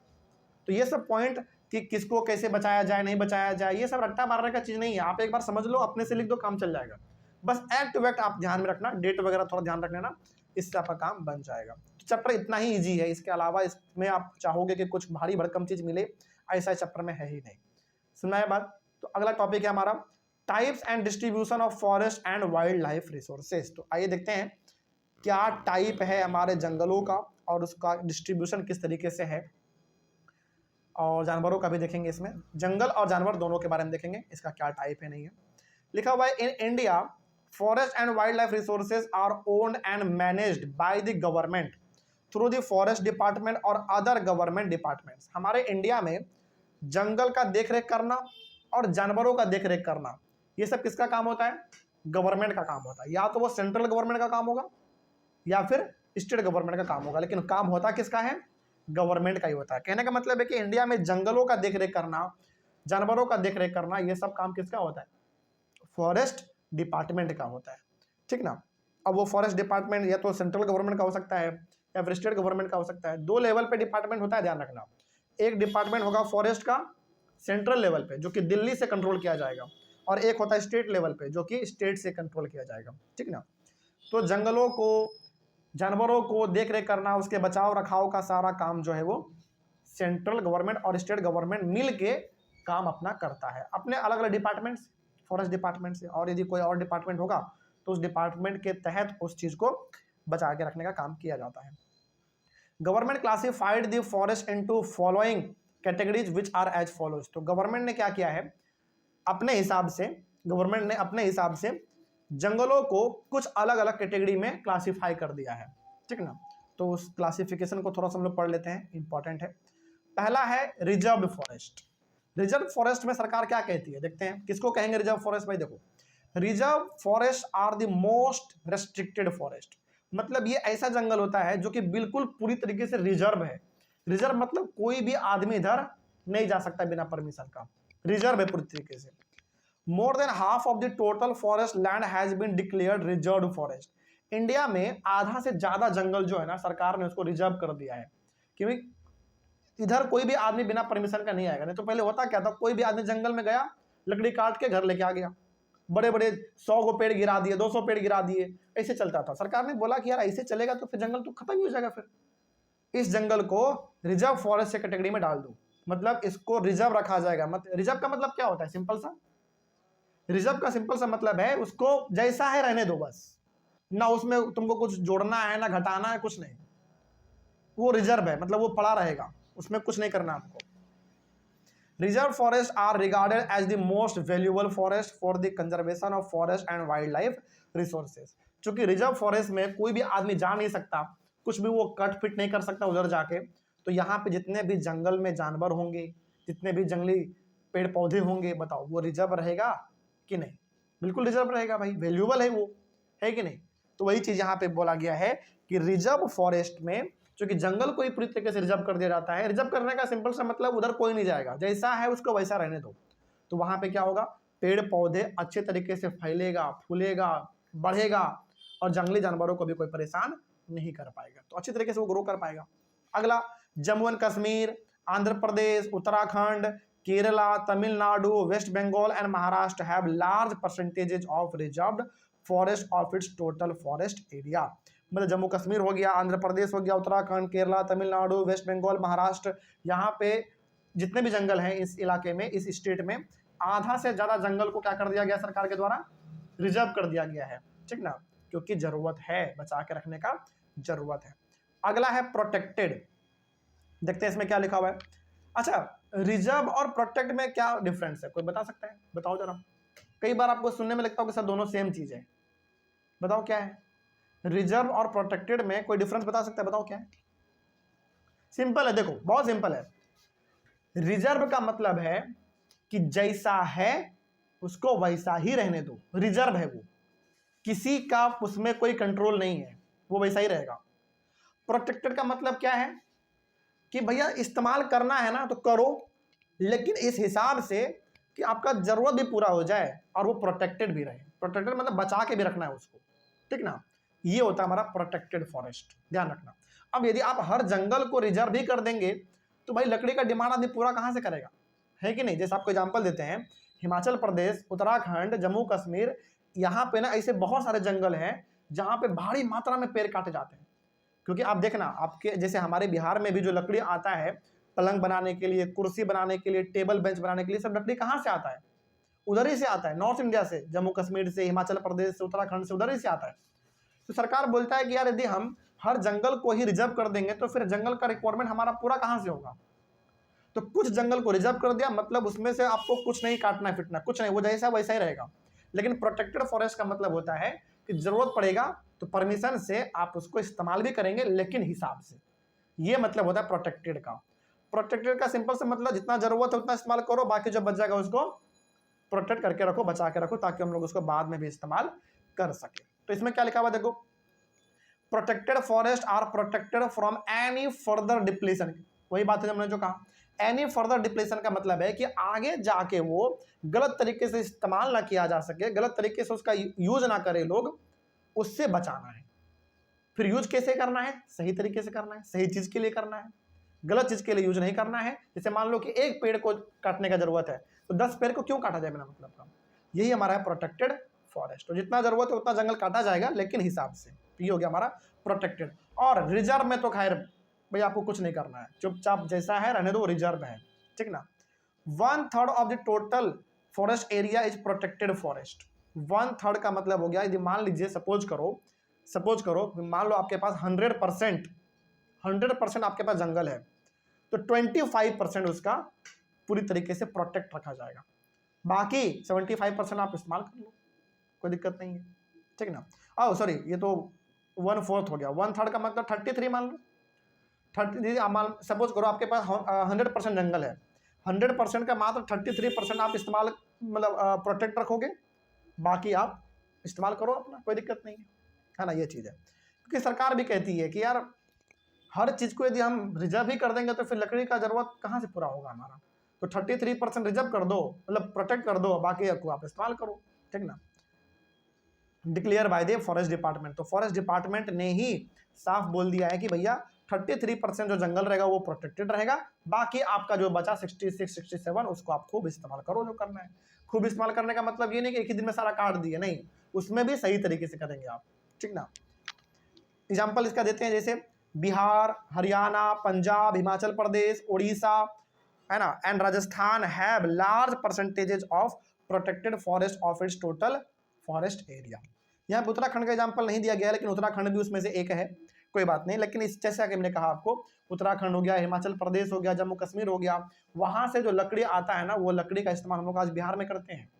तो ये सब पॉइंट कि किसको कैसे बचाया जाए नहीं बचाया जाए, ये सब रट्टा मारने का चीज नहीं है। आप एक बार समझ लो, अपने से लिख दो, काम चल जाएगा। बस एक्ट टू एक्ट आप ध्यान में रखना, डेट वगैरह थोड़ा ध्यान रख लेना, इससे आपका काम बन जाएगा। तो चैप्टर इतना ही इजी है, इसके अलावा इसमें आप चाहोगे कि कुछ भारी भरकम चीज मिले, ऐसा चैप्टर में है ही नहीं। सुनना है बात? तो अगला टॉपिक है हमारा types and distribution of forest and wild life resources. तो आइए देखते हैं क्या टाइप है हमारे जंगलों का और उसका डिस्ट्रीब्यूशन किस तरीके से है, और जानवरों का भी देखेंगे। इसमें जंगल और जानवर दोनों के बारे में देखेंगे, इसका क्या टाइप है नहीं है। लिखा हुआ है in India forest and wild life resources are owned and managed by the government through the forest department और अदर गवर्नमेंट डिपार्टमेंट्स। हमारे इंडिया में जंगल का देखरेख करना और जानवरों का देखरेख करना, ये सब किसका काम होता है? गवर्नमेंट का काम होता है। या तो वो सेंट्रल गवर्नमेंट का काम होगा या फिर स्टेट गवर्नमेंट का काम होगा, लेकिन काम होता किसका है? गवर्नमेंट का ही होता है। कहने का मतलब है कि इंडिया में जंगलों का देखरेख करना, जानवरों का देखरेख करना, ये सब काम किसका होता है? फॉरेस्ट डिपार्टमेंट का होता है, ठीक ना। अब वो फॉरेस्ट डिपार्टमेंट या तो सेंट्रल गवर्नमेंट का हो सकता है या फिर स्टेट गवर्नमेंट का हो सकता है। 2 लेवल पे डिपार्टमेंट होता है, ध्यान रखना। एक डिपार्टमेंट होगा फॉरेस्ट का सेंट्रल लेवल पे जो कि दिल्ली से कंट्रोल किया जाएगा, और एक होता है स्टेट लेवल पे जो कि स्टेट से कंट्रोल किया जाएगा, ठीक ना। तो जंगलों को, जानवरों को देख रेख करना, उसके बचाव रखाव का सारा काम जो है वो सेंट्रल गवर्नमेंट और स्टेट गवर्नमेंट मिल के काम अपना करता है, अपने अलग अलग डिपार्टमेंट, फॉरेस्ट डिपार्टमेंट से। और यदि कोई और डिपार्टमेंट होगा तो उस डिपार्टमेंट के तहत उस चीज को बचा के रखने का काम किया जाता है। Government classified the forest into following categories which are as follows. तो गवर्नमेंट ने क्या किया है, अपने हिसाब से, गवर्नमेंट ने अपने हिसाब से जंगलों को कुछ अलग अलग कैटेगरी में क्लासिफाई कर दिया है, ठीक ना। तो उस क्लासिफिकेशन को थोड़ा सा हम लोग पढ़ लेते हैं, इंपॉर्टेंट है। पहला है रिजर्व फॉरेस्ट। रिजर्व फॉरेस्ट में सरकार क्या कहती है, देखते हैं किसको कहेंगे रिजर्व फॉरेस्ट। भाई देखो, reserve forest are the most restricted forest. मतलब ये ऐसा जंगल होता है जो कि बिल्कुल पूरी तरीके से रिजर्व है। रिजर्व मतलब कोई भी आदमी इधर नहीं जा सकता बिना परमिशन का, रिजर्व है पूरी तरीके से। More than half of the total forest land has been declared reserve forest. India में आधा से ज्यादा जंगल जो है ना, सरकार ने उसको रिजर्व कर दिया है, क्योंकि इधर कोई भी आदमी बिना परमिशन का नहीं आएगा। नहीं तो पहले होता क्या था, कोई भी आदमी जंगल में गया, लकड़ी काट के घर लेके आ गया, बड़े बड़े 100 गो पेड़ गिरा दिए, 200 पेड़ गिरा दिए, ऐसे चलता था। सरकार ने बोला कि यार ऐसे चलेगा तो फिर जंगल तो खत्म ही हो जाएगा, फिर इस जंगल को रिजर्व फॉरेस्ट से कैटेगरी में डाल दो, मतलब इसको रिजर्व रखा जाएगा। रिजर्व का मतलब क्या होता है, सिंपल सा, रिजर्व का सिंपल सा मतलब है उसको जैसा है रहने दो बस, ना उसमें तुमको कुछ जोड़ना है ना घटाना है, कुछ नहीं। वो रिजर्व है, मतलब वो पड़ा रहेगा, उसमें कुछ नहीं करना आपको। Reserve forest are regarded as the most valuable forest for the conservation of forest and wild life resources. क्योंकि रिजर्व फॉरेस्ट में कोई भी आदमी जा नहीं सकता, कुछ भी वो कट फिट नहीं कर सकता उधर जाके। तो यहाँ पे जितने भी जंगल में जानवर होंगे, जितने भी जंगली पेड़ पौधे होंगे, बताओ वो रिजर्व रहेगा कि नहीं? बिल्कुल रिजर्व रहेगा भाई, वैल्यूएबल है वो, है कि नहीं। तो वही चीज यहाँ पे बोला गया है कि रिजर्व फॉरेस्ट में क्योंकि जंगल को ही पूरी तरीके से रिजर्व कर दिया जाता है। रिजर्व करने का सिंपल सा मतलब उधर कोई नहीं जाएगा, जैसा है उसको वैसा रहने दो। तो वहां पे क्या होगा, पेड़ पौधे अच्छे तरीके से फैलेगा, फूलेगा, बढ़ेगा, और जंगली जानवरों को भी कोई परेशान नहीं कर पाएगा, तो अच्छी तरीके से वो ग्रो कर पाएगा। अगला, Jammu and Kashmir, Andhra Pradesh, Uttarakhand, Kerala, Tamil Nadu, West Bengal and Maharashtra have large percentages of reserved forest of its total forest area. मतलब जम्मू कश्मीर हो गया, आंध्र प्रदेश हो गया, उत्तराखंड, केरला, तमिलनाडु, वेस्ट बंगाल, महाराष्ट्र, यहाँ पे जितने भी जंगल हैं इस इलाके में, इस स्टेट में, आधा से ज्यादा जंगल को क्या कर दिया गया सरकार के द्वारा, रिजर्व कर दिया गया है, ठीक ना, क्योंकि जरूरत है, बचा के रखने का जरूरत है। अगला है प्रोटेक्टेड। देखते हैं इसमें क्या लिखा हुआ है। अच्छा, रिजर्व और प्रोटेक्ट में क्या डिफरेंस है, कोई बता सकता है? बताओ जरा। कई बार आपको सुनने में लगता है कि सर दोनों सेम चीज है, बताओ क्या है? रिजर्व और प्रोटेक्टेड में कोई डिफरेंस बता सकता है? बताओ क्या है? सिंपल है, देखो बहुत सिंपल है। रिजर्व का मतलब है कि जैसा है उसको वैसा ही रहने दो, रिजर्व है वो, किसी का उसमें कोई कंट्रोल नहीं है, वो वैसा ही रहेगा। प्रोटेक्टेड का मतलब क्या है कि भैया इस्तेमाल करना है ना तो करो, लेकिन इस हिसाब से कि आपका जरूरत भी पूरा हो जाए और वो प्रोटेक्टेड भी रहे। प्रोटेक्टेड मतलब बचा के भी रखना है उसको, ठीक ना। ये होता है हमारा प्रोटेक्टेड फॉरेस्ट, ध्यान रखना। अब यदि आप हर जंगल को रिजर्व भी कर देंगे तो भाई लकड़ी का डिमांड आदमी पूरा कहां से करेगा, है कि नहीं। जैसे आपको एग्जाम्पल देते हैं, हिमाचल प्रदेश, उत्तराखंड, जम्मू कश्मीर, यहाँ पे ना ऐसे बहुत सारे जंगल हैं जहाँ पे भारी मात्रा में पेड़ काटे जाते हैं। क्योंकि आप देखना, आपके जैसे हमारे बिहार में भी जो लकड़ी आता है पलंग बनाने के लिए, कुर्सी बनाने के लिए, टेबल बेंच बनाने के लिए, सब लकड़ी कहाँ से आता है, उधर ही से आता है, नॉर्थ इंडिया से, जम्मू कश्मीर से, हिमाचल प्रदेश से, उत्तराखंड से, उधर ही से आता है। तो सरकार बोलता है कि यार यदि हम हर जंगल को ही रिजर्व कर देंगे तो फिर जंगल का रिक्वायरमेंट हमारा पूरा कहाँ से होगा। तो कुछ जंगल को रिजर्व कर दिया, मतलब उसमें से आपको कुछ नहीं काटना फिटना, कुछ नहीं, वो जैसा वैसा ही रहेगा। लेकिन प्रोटेक्टेड फॉरेस्ट का मतलब होता है कि जरूरत पड़ेगा तो परमिशन से आप उसको इस्तेमाल भी करेंगे, लेकिन हिसाब से। ये मतलब होता है प्रोटेक्टेड का। प्रोटेक्टेड का सिंपल से मतलब जितना जरूरत है उतना इस्तेमाल करो, बाकी जो बच जाएगा उसको प्रोटेक्ट करके रखो, बचा के रखो, ताकि हम लोग उसको बाद में भी इस्तेमाल कर सके। तो इसमें क्या लिखा हुआ देखो, protected forest are protected from any further depletion. वही बात है हमने जो कहा, एनी फर्दर डिप्लीशन का मतलब है कि आगे जाके वो गलत तरीके से इस्तेमाल ना किया जा सके, गलत तरीके से उसका यूज ना करे लोग, उससे बचाना है। फिर यूज कैसे करना है, सही तरीके से करना है, सही चीज के लिए करना है, गलत चीज के लिए यूज नहीं करना है। जैसे मान लो कि एक पेड़ को काटने का जरूरत है तो 10 पेड़ को क्यों काटा जाए बिना मतलब का। यही हमारा है प्रोटेक्टेड फॉरेस्ट। तो जितना जरूरत है उतना जंगल काटा जाएगा, लेकिन हिसाब से। तो ये हो गया हमारा प्रोटेक्टेड। और रिजर्व में तो खैर भाई आपको कुछ नहीं करना है, चुपचाप जैसा है रहने दो, रिजर्व है, ठीक ना। 1/3 of the total forest area is protected forest. 1/3 का मतलब हो गया, यदि मान लीजिए सपोज करो मान लो आपके पास 100% आपके पास जंगल है, तो 25% उसका पूरी तरीके से प्रोटेक्ट रखा जाएगा, बाकी 75% आप इस्तेमाल कर लो, कोई दिक्कत नहीं है, ठीक ना। सॉरी, ये तो 1/4 हो गया। 1/3 का मतलब 33 मान लो। 30 सपोज करो आपके पास 100% जंगल है, 100% का मात्र 33% आप इस्तेमाल मतलब प्रोटेक्ट रखोगे, बाकी आप इस्तेमाल करो अपना, कोई दिक्कत नहीं है ना। ये चीज़ है, क्योंकि सरकार भी कहती है कि यार हर चीज़ को यदि हम रिजर्व ही कर देंगे तो फिर लकड़ी का जरूरत कहाँ से पूरा होगा हमारा। तो 33% रिजर्व कर दो, मतलब प्रोटेक्ट कर दो, बाकी को आप इस्तेमाल करो, ठीक ना। Declare by the forest department. तो फॉरेस्ट डिपार्टमेंट ने ही साफ बोल दिया है कि भैया 33% जो जंगल रहेगा वो प्रोटेक्टेड रहेगा, बाकी आपका जो बचा 66, 67 उसको आप खूब इस्तेमाल करो जो करना है। खूब इस्तेमाल करने का मतलब ये नहीं कि एक ही दिन में सारा काट दिए, नहीं, उसमें भी सही तरीके से करेंगे आप, ठीक ना। एग्जाम्पल इसका देते हैं, जैसे बिहार, हरियाणा, पंजाब, हिमाचल प्रदेश, उड़ीसा, है ना, and Rajasthan have large percentages of protected forest of its total forest area. यहाँ पे उत्तराखंड का एग्जाम्पल नहीं दिया गया है, लेकिन उत्तराखंड भी उसमें से एक है, कोई बात नहीं। लेकिन इस जैसा कि मैंने कहा आपको, उत्तराखंड हो गया, हिमाचल प्रदेश हो गया, जम्मू कश्मीर हो गया, वहां से जो लकड़ी आता है ना, वो लकड़ी का इस्तेमाल हम लोग आज बिहार में करते हैं।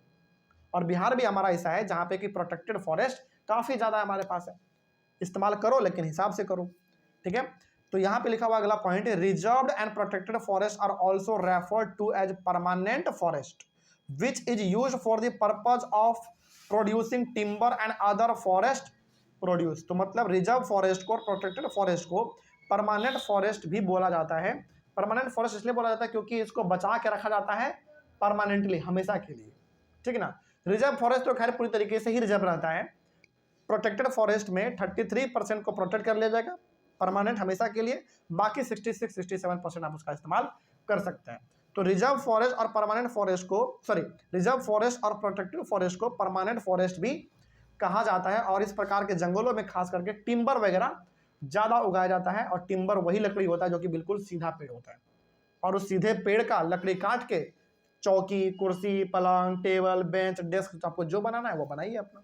और बिहार भी हमारा ऐसा है जहाँ पे कि प्रोटेक्टेड फॉरेस्ट काफी ज्यादा हमारे पास है। इस्तेमाल करो लेकिन हिसाब से करो, ठीक है। तो यहाँ पे लिखा हुआ अगला पॉइंट है, reserved and protected forest are also referred to as permanent forest which is used for the purpose of producing timber and other forest produce. तो मतलब रिजर्व फॉरेस्ट को और प्रोटेक्टेड फॉरेस्ट को परमानेंट फॉरेस्ट भी बोला जाता है। परमानेंट फॉरेस्ट इसलिए बोला जाता है क्योंकि इसको बचा के रखा जाता है परमानेंटली, हमेशा के लिए, ठीक है ना। रिजर्व फॉरेस्ट तो खैर पूरी तरीके से ही रिजर्व रहता है। प्रोटेक्टेड फॉरेस्ट में 33% को प्रोटेक्ट कर लिया जाएगा परमानेंट हमेशा के लिए, बाकी 66, 67% आप उसका इस्तेमाल कर सकते हैं। तो रिजर्व फॉरेस्ट और परमानेंट फॉरेस्ट को, सॉरी, रिजर्व फॉरेस्ट और प्रोटेक्टेड फॉरेस्ट को परमानेंट फॉरेस्ट भी कहा जाता है। और इस प्रकार के जंगलों में खास करके टिम्बर वगैरह ज्यादा उगाया जाता है। और टिम्बर वही लकड़ी होता है जो कि बिल्कुल सीधा पेड़ होता है, और उस सीधे पेड़ का लकड़ी काट के चौकी, कुर्सी, पलंग, टेबल, बेंच, डेस्क, आपको जो बनाना है वो बनाइए अपना,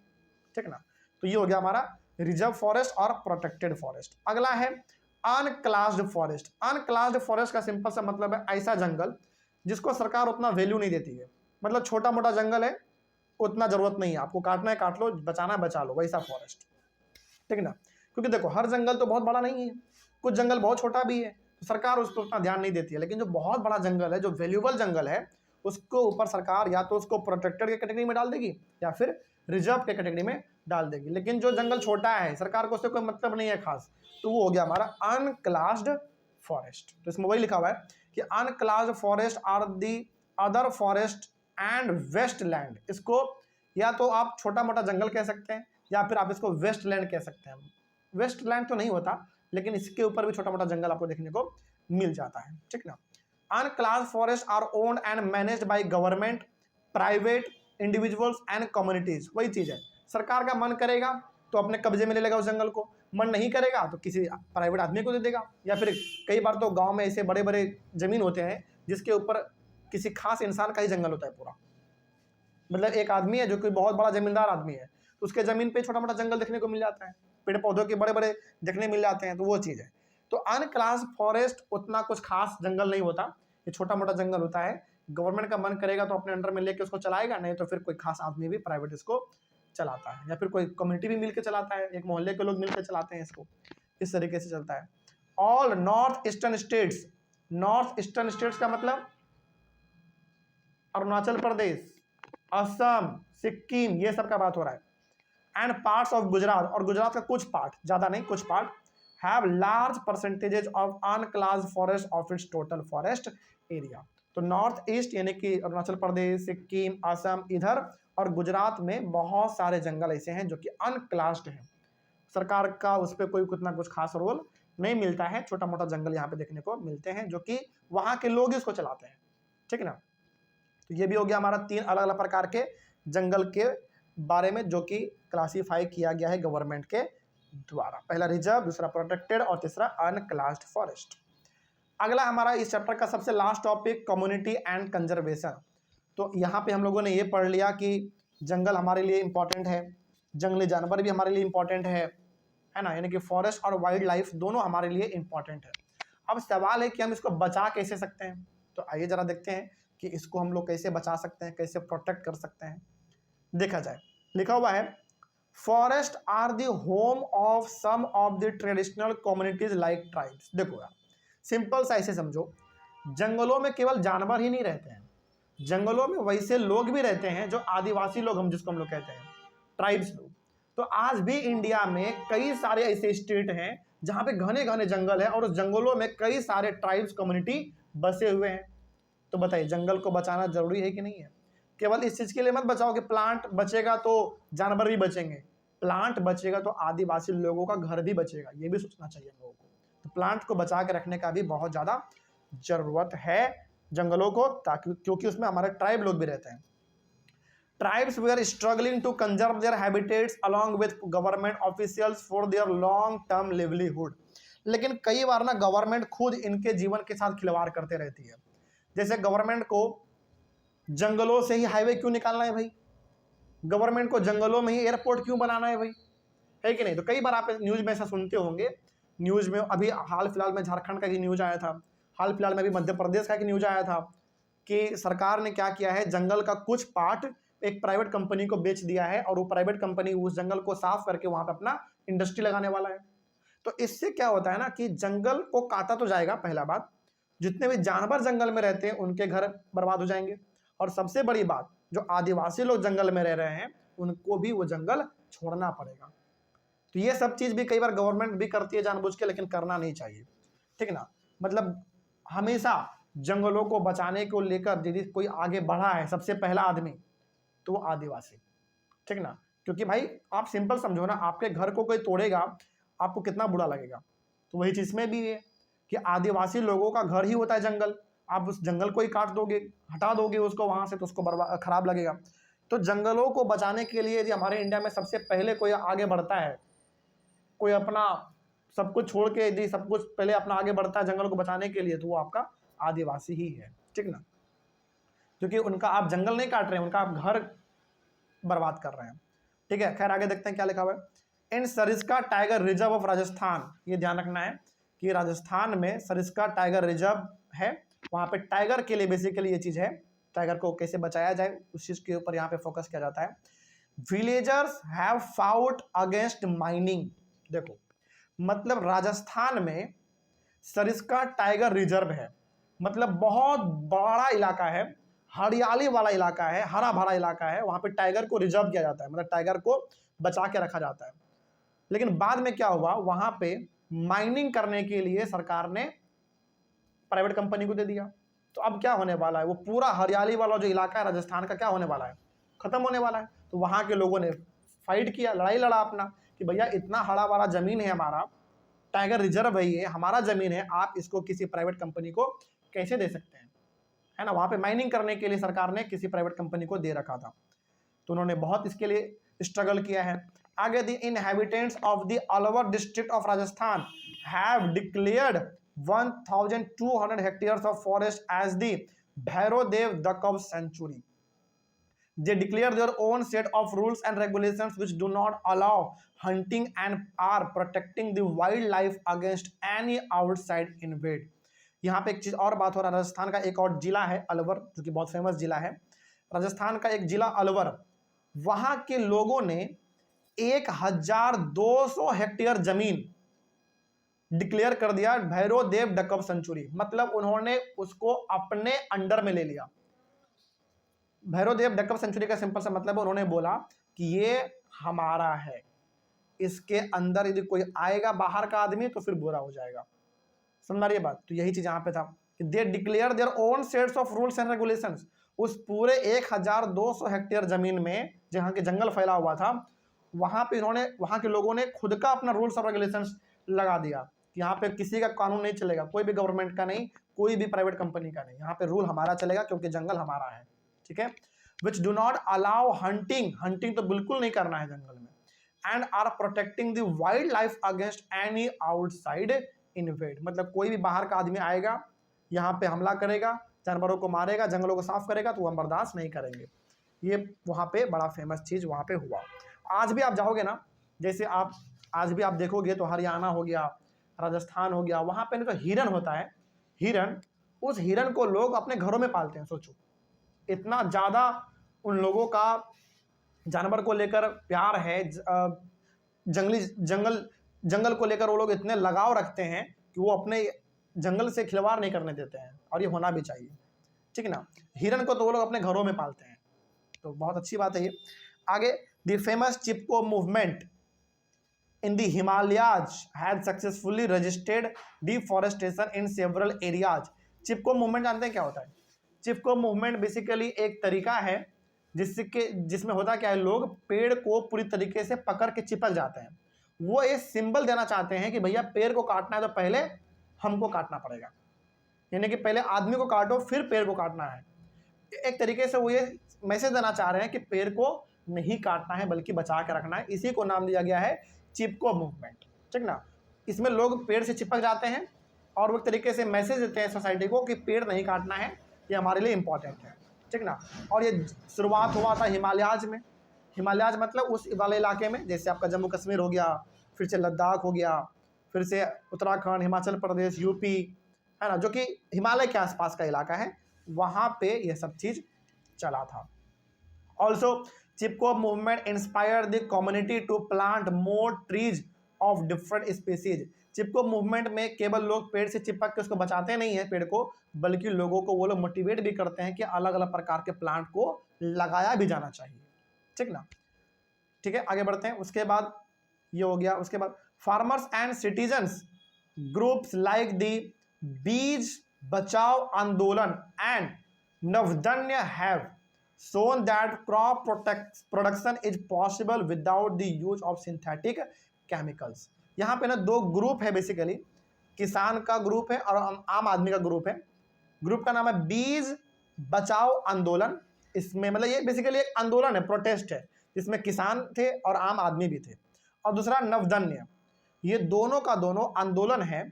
ठीक ना। तो ये हो गया हमारा रिजर्व फॉरेस्ट और प्रोटेक्टेड फॉरेस्ट। अगला है अनक्लास्ड फॉरेस्ट। अनक्लास्ड फॉरेस्ट का सिंपल सा मतलब है ऐसा जंगल जिसको सरकार उतना वैल्यू नहीं देती है, मतलब छोटा मोटा जंगल है, उतना जरूरत नहीं है, आपको काटना है काट लो, बचाना है बचा लो, वैसा फॉरेस्ट, ठीक ना। क्योंकि देखो हर जंगल तो बहुत बड़ा नहीं है, कुछ जंगल बहुत छोटा भी है। तो सरकार उस पर उतना ध्यान नहीं देती है। लेकिन जो बहुत बड़ा जंगल है, जो वैल्यूबल जंगल है, उसको ऊपर सरकार या तो उसको प्रोटेक्टेड के कैटेगरी में डाल देगी या फिर रिजर्व के कैटेगरी में डाल देगी। लेकिन जो जंगल छोटा है, सरकार को उससे कोई मतलब नहीं है खास, तो वो हो गया हमारा अनक्लास्ड फॉरेस्ट। तो इसमें वही लिखा हुआ है कि unclassed forest are the other forest and waste land. इसको या तो आप छोटा मोटा जंगल कह सकते हैं या फिर आप इसको वेस्ट लैंड कह सकते हैं। वेस्ट लैंड तो नहीं होता, लेकिन इसके ऊपर भी छोटा मोटा जंगल आपको देखने को मिल जाता है, ठीक ना। Unclassed forest are owned and managed by government, private, individuals and communities. वही चीज है, सरकार का मन करेगा तो अपने कब्जे में ले लेगा उस जंगल को, मन नहीं करेगा तो किसी प्राइवेट आदमी को दे देगा, या फिर कई बार तो गांव में ऐसे बड़े बड़े जमीन होते हैं जिसके ऊपर किसी खास इंसान का ही जंगल होता है पूरा। मतलब एक आदमी है जो कोई बहुत बड़ा जमींदार आदमी है, तो उसके जमीन पे छोटा मोटा जंगल देखने को मिल जाता है, पेड़ पौधों के बड़े बड़े देखने मिल जाते हैं, तो वो चीज़ है। तो अनक्लास फॉरेस्ट उतना कुछ खास जंगल नहीं होता, ये छोटा मोटा जंगल होता है। गवर्नमेंट का मन करेगा तो अपने अंडर में लेके उसको चलाएगा, नहीं तो फिर कोई खास आदमी भी प्राइवेट इसको चलाता है, या फिर कोई कम्युनिटी भी मिलकर चलाता है, एक मोहल्ले के लोग मिलकर चलाते हैं इसको, इस तरीके से चलता है। All north eastern states, north eastern states का मतलब अरुणाचल प्रदेश, असम, सिक्किम, ये सब का बात हो रहा है, एंड पार्ट्स ऑफ गुजरात, और गुजरात का कुछ पार्ट, ज्यादा नहीं कुछ part, have large percentages of अनक्लास्ड forest of its total forest area. तो नॉर्थ ईस्ट यानी कि अरुणाचल प्रदेश, सिक्किम, असम इधर और गुजरात में बहुत सारे जंगल ऐसे हैं जो कि अनक्लास्ड हैं, सरकार का उस पर कोई उतना कुछ खास रोल नहीं मिलता है, छोटा मोटा जंगल यहाँ पे देखने को मिलते हैं जो कि वहां के लोग इसको चलाते हैं, ठीक है ना। तो ये भी हो गया हमारा 3 अलग अलग प्रकार के जंगल के बारे में जो कि क्लासीफाई किया गया है गवर्नमेंट के द्वारा। पहला रिजर्व, दूसरा प्रोटेक्टेड और तीसरा अनक्लास्ड फॉरेस्ट। अगला हमारा इस चैप्टर का सबसे last topic community and conservation. तो यहाँ पे हम लोगों ने ये पढ़ लिया कि जंगल हमारे लिए इंपॉर्टेंट है, जंगली जानवर भी हमारे लिए इंपॉर्टेंट है ना, यानी कि फॉरेस्ट और वाइल्ड लाइफ दोनों हमारे लिए इंपॉर्टेंट है। अब सवाल है कि हम इसको बचा कैसे सकते हैं, तो आइए जरा देखते हैं कि इसको हम लोग कैसे बचा सकते हैं, कैसे प्रोटेक्ट कर सकते हैं। देखा जाए, लिखा हुआ है forest are the home of some of the traditional communities like tribes. देखो यार, सिंपल सा ऐसे समझो, जंगलों में केवल जानवर ही नहीं रहते हैं, जंगलों में वैसे लोग भी रहते हैं जो आदिवासी लोग, हम जिसको हम लोग कहते हैं ट्राइब्स लोग। तो आज भी इंडिया में कई सारे ऐसे स्टेट हैं जहां पे घने घने जंगल है और उस जंगलों में कई सारे ट्राइब्स कम्युनिटी बसे हुए हैं। तो बताइए, जंगल को बचाना जरूरी है कि नहीं है? केवल इस चीज के लिए मत बचाओ कि प्लांट बचेगा तो जानवर भी बचेंगे, प्लांट बचेगा तो आदिवासी लोगों का घर भी बचेगा, ये भी सोचना चाहिए लोगों को। तो प्लांट को बचा के रखने का भी बहुत ज्यादा जरूरत है जंगलों को, ताकि क्योंकि उसमें हमारे ट्राइब लोग भी रहते हैं। Tribes they are struggling to conserve their habitats along with government officials for their long term livelihood. लेकिन कई बार ना गवर्नमेंट खुद इनके जीवन के साथ खिलवाड़ करते रहती है। जैसे गवर्नमेंट को जंगलों से ही हाईवे क्यों निकालना है भाई, गवर्नमेंट को जंगलों में ही एयरपोर्ट क्यों बनाना है भाई, है कि नहीं? तो कई बार आप न्यूज में ऐसा सुनते होंगे, न्यूज में अभी हाल फिलहाल में झारखंड का ही न्यूज आया था, हाल फिलहाल में भी मध्य प्रदेश का एक न्यूज आया था कि सरकार ने क्या किया है, जंगल का कुछ पार्ट एक प्राइवेट कंपनी को बेच दिया है और वो प्राइवेट कंपनी उस जंगल को साफ करके वहां पे अपना इंडस्ट्री लगाने वाला है। तो इससे क्या होता है ना कि जंगल को काटा तो जाएगा, पहला बात, जितने भी जानवर जंगल में रहते हैं उनके घर बर्बाद हो जाएंगे, और सबसे बड़ी बात, जो आदिवासी लोग जंगल में रह रहे हैं उनको भी वो जंगल छोड़ना पड़ेगा। तो ये सब चीज भी कई बार गवर्नमेंट भी करती है जानबूझ के, लेकिन करना नहीं चाहिए, ठीक ना। मतलब हमेशा जंगलों को बचाने को लेकर यदि कोई आगे बढ़ा है सबसे पहला आदमी तो वो आदिवासी, ठीक ना। क्योंकि भाई आप सिंपल समझो ना, आपके घर को कोई तोड़ेगा आपको कितना बुरा लगेगा, तो वही चीज में भी है कि आदिवासी लोगों का घर ही होता है जंगल, आप उस जंगल को ही काट दोगे, हटा दोगे उसको वहां से, तो उसको खराब लगेगा। तो जंगलों को बचाने के लिए यदि हमारे इंडिया में सबसे पहले कोई आगे बढ़ता है, कोई अपना सब कुछ छोड़ के यदि सब कुछ पहले अपना आगे बढ़ता है जंगल को बचाने के लिए, तो वो आपका आदिवासी ही है, ठीक ना। क्योंकि उनका आप जंगल नहीं काट रहे हैं, उनका आप घर बर्बाद कर रहे हैं, ठीक है। खैर आगे देखते हैं क्या लिखा हुआ है। In Sariska tiger reserve of Rajasthan, ये ध्यान रखना है कि राजस्थान में सरिस्का टाइगर रिजर्व है, वहां पे टाइगर के लिए बेसिकली ये चीज है, टाइगर को कैसे बचाया जाए उस चीज के ऊपर यहाँ पे फोकस किया जाता है। Villagers have fought against mining. देखो मतलब राजस्थान में सरिस्का टाइगर रिजर्व है, मतलब बहुत बड़ा इलाका है, हरियाली वाला इलाका है, हरा भरा इलाका है, वहां पे टाइगर को रिजर्व किया जाता है, मतलब टाइगर को बचा के रखा जाता है। लेकिन बाद में क्या हुआ, वहां पे माइनिंग करने के लिए सरकार ने प्राइवेट कंपनी को दे दिया। तो अब क्या होने वाला है, वो पूरा हरियाली वाला जो इलाका है राजस्थान का क्या होने वाला है, खत्म होने वाला है। तो वहां के लोगों ने फाइट किया, लड़ाई लड़ा अपना कि भैया इतना हरा वाला जमीन है हमारा, टाइगर रिजर्व है, ये हमारा जमीन है, आप इसको किसी प्राइवेट कंपनी को कैसे दे सकते हैं, है ना। वहां पे माइनिंग करने के लिए सरकार ने किसी प्राइवेट कंपनी को दे रखा था, तो उन्होंने बहुत इसके लिए स्ट्रगल किया है। आगे, the inhabitants of the Alwar district of Rajasthan have declared 1200 hectares of forest as the Bhairodev Dakab sanctuary. They declare their own set of rules and regulations which do not allow hunting and are protecting the wildlife against any outside invade. यहाँ पे एक चीज और बात हो रहा है, राजस्थान का एक और जिला है अलवर, जो कि बहुत फेमस जिला है। राजस्थान का एक जिला अलवर, वहां के लोगों ने 1200 हेक्टेयर जमीन डिक्लेयर कर दिया भैरवदेव डकब सेंचुरी, मतलब उन्होंने उसको अपने अंडर में ले लिया। भैरवदेव डकब सेंचुरी का सिंपल सा मतलब है, उन्होंने बोला कि ये हमारा है, इसके अंदर यदि कोई आएगा बाहर का आदमी तो फिर बुरा हो जाएगा। समझ रही है बात। तो यही चीज यहां पे था कि they declare their own sets of rules and regulations. उस पूरे 1200 हेक्टेयर जमीन में जहां के जंगल फैला हुआ था, वहां पे इन्होंने, वहां के लोगों ने खुद का अपना रूल्स और रेगुलेशंस लगा दिया। यहाँ पे किसी का कानून नहीं चलेगा, कोई भी गवर्नमेंट का नहीं, कोई भी प्राइवेट कंपनी का नहीं, यहाँ पे रूल हमारा चलेगा क्योंकि जंगल हमारा है, ठीक है। Which do not allow hunting, hunting तो बिल्कुल नहीं करना है जंगल में, and are protecting the wild life against any outside invade, मतलब कोई भी बाहर का आदमी आएगा यहाँ पे हमला करेगा, जानवरों को मारेगा, जंगलों को साफ करेगा, तो हम बर्दाश्त नहीं करेंगे। ये वहाँ पे बड़ा फेमस चीज वहाँ पे हुआ। आज भी आप जाओगे ना, जैसे आप आज भी आप देखोगे तो हरियाणा हो गया, राजस्थान हो गया, वहां पे तो हिरन होता है, हिरन, उस हिरन को लोग अपने घरों में पालते हैं। सोचो, इतना ज्यादा उन लोगों का जानवर को लेकर प्यार है, जंगल को लेकर वो लोग इतने लगाव रखते हैं कि वो अपने जंगल से खिलवाड़ नहीं करने देते हैं, और ये होना भी चाहिए, ठीक ना। हिरन को तो वो लोग अपने घरों में पालते हैं, तो बहुत अच्छी बात है ये। आगे, the famous Chipko movement in the Himalayas had successfully registered deforestation in several areas. Chipko movement जानते हैं क्या होता है? चिपको मूवमेंट बेसिकली एक तरीका है जिसमें होता क्या है, लोग पेड़ को पूरी तरीके से पकड़ के चिपक जाते हैं। वो ये सिंबल देना चाहते हैं कि भैया पेड़ को काटना है तो पहले हमको काटना पड़ेगा, यानी कि पहले आदमी को काटो फिर पेड़ को काटना है। एक तरीके से वो ये मैसेज देना चाह रहे हैं कि पेड़ को नहीं काटना है बल्कि बचा के रखना है। इसी को नाम दिया गया है चिपको मूवमेंट, ठीक ना। इसमें लोग पेड़ से चिपक जाते हैं और वो एक तरीके से मैसेज देते हैं सोसाइटी को कि पेड़ नहीं काटना है, ये हमारे लिए इंपॉर्टेंट है, ठीक ना। और ये शुरुआत हुआ था हिमालयाज में। हिमालयाज मतलब उस वाले इलाके में, जैसे आपका जम्मू कश्मीर हो गया, फिर से लद्दाख हो गया, फिर से उत्तराखंड, हिमाचल प्रदेश, यूपी, है ना, जो कि हिमालय के आसपास का इलाका है, वहाँ पे यह सब चीज़ चला था। Also Chipko movement inspired the community to plant more trees of different species. Chipko movement में केवल लोग पेड़ से चिपक के उसको बचाते नहीं है पेड़ को, बल्कि लोगों को वो लोग मोटिवेट भी करते हैं कि अलग अलग प्रकार के प्लांट को लगाया भी जाना चाहिए, ठीक ना। ठीक है, आगे बढ़ते हैं। उसके बाद ये हो गया, उसके बाद farmers and citizens groups like the Beej Bachao Andolan and Navdanya have shown that crop production is possible without the use of synthetic chemicals. यहाँ पे ना दो ग्रुप है बेसिकली, किसान का ग्रुप है और आम आदमी का ग्रुप है। ग्रुप का नाम है बीज बचाओ आंदोलन। इसमें मतलब ये बेसिकली एक आंदोलन है, प्रोटेस्ट है, जिसमें किसान थे और आम आदमी भी थे। और दूसरा नवधन्य, ये दोनों का दोनों आंदोलन है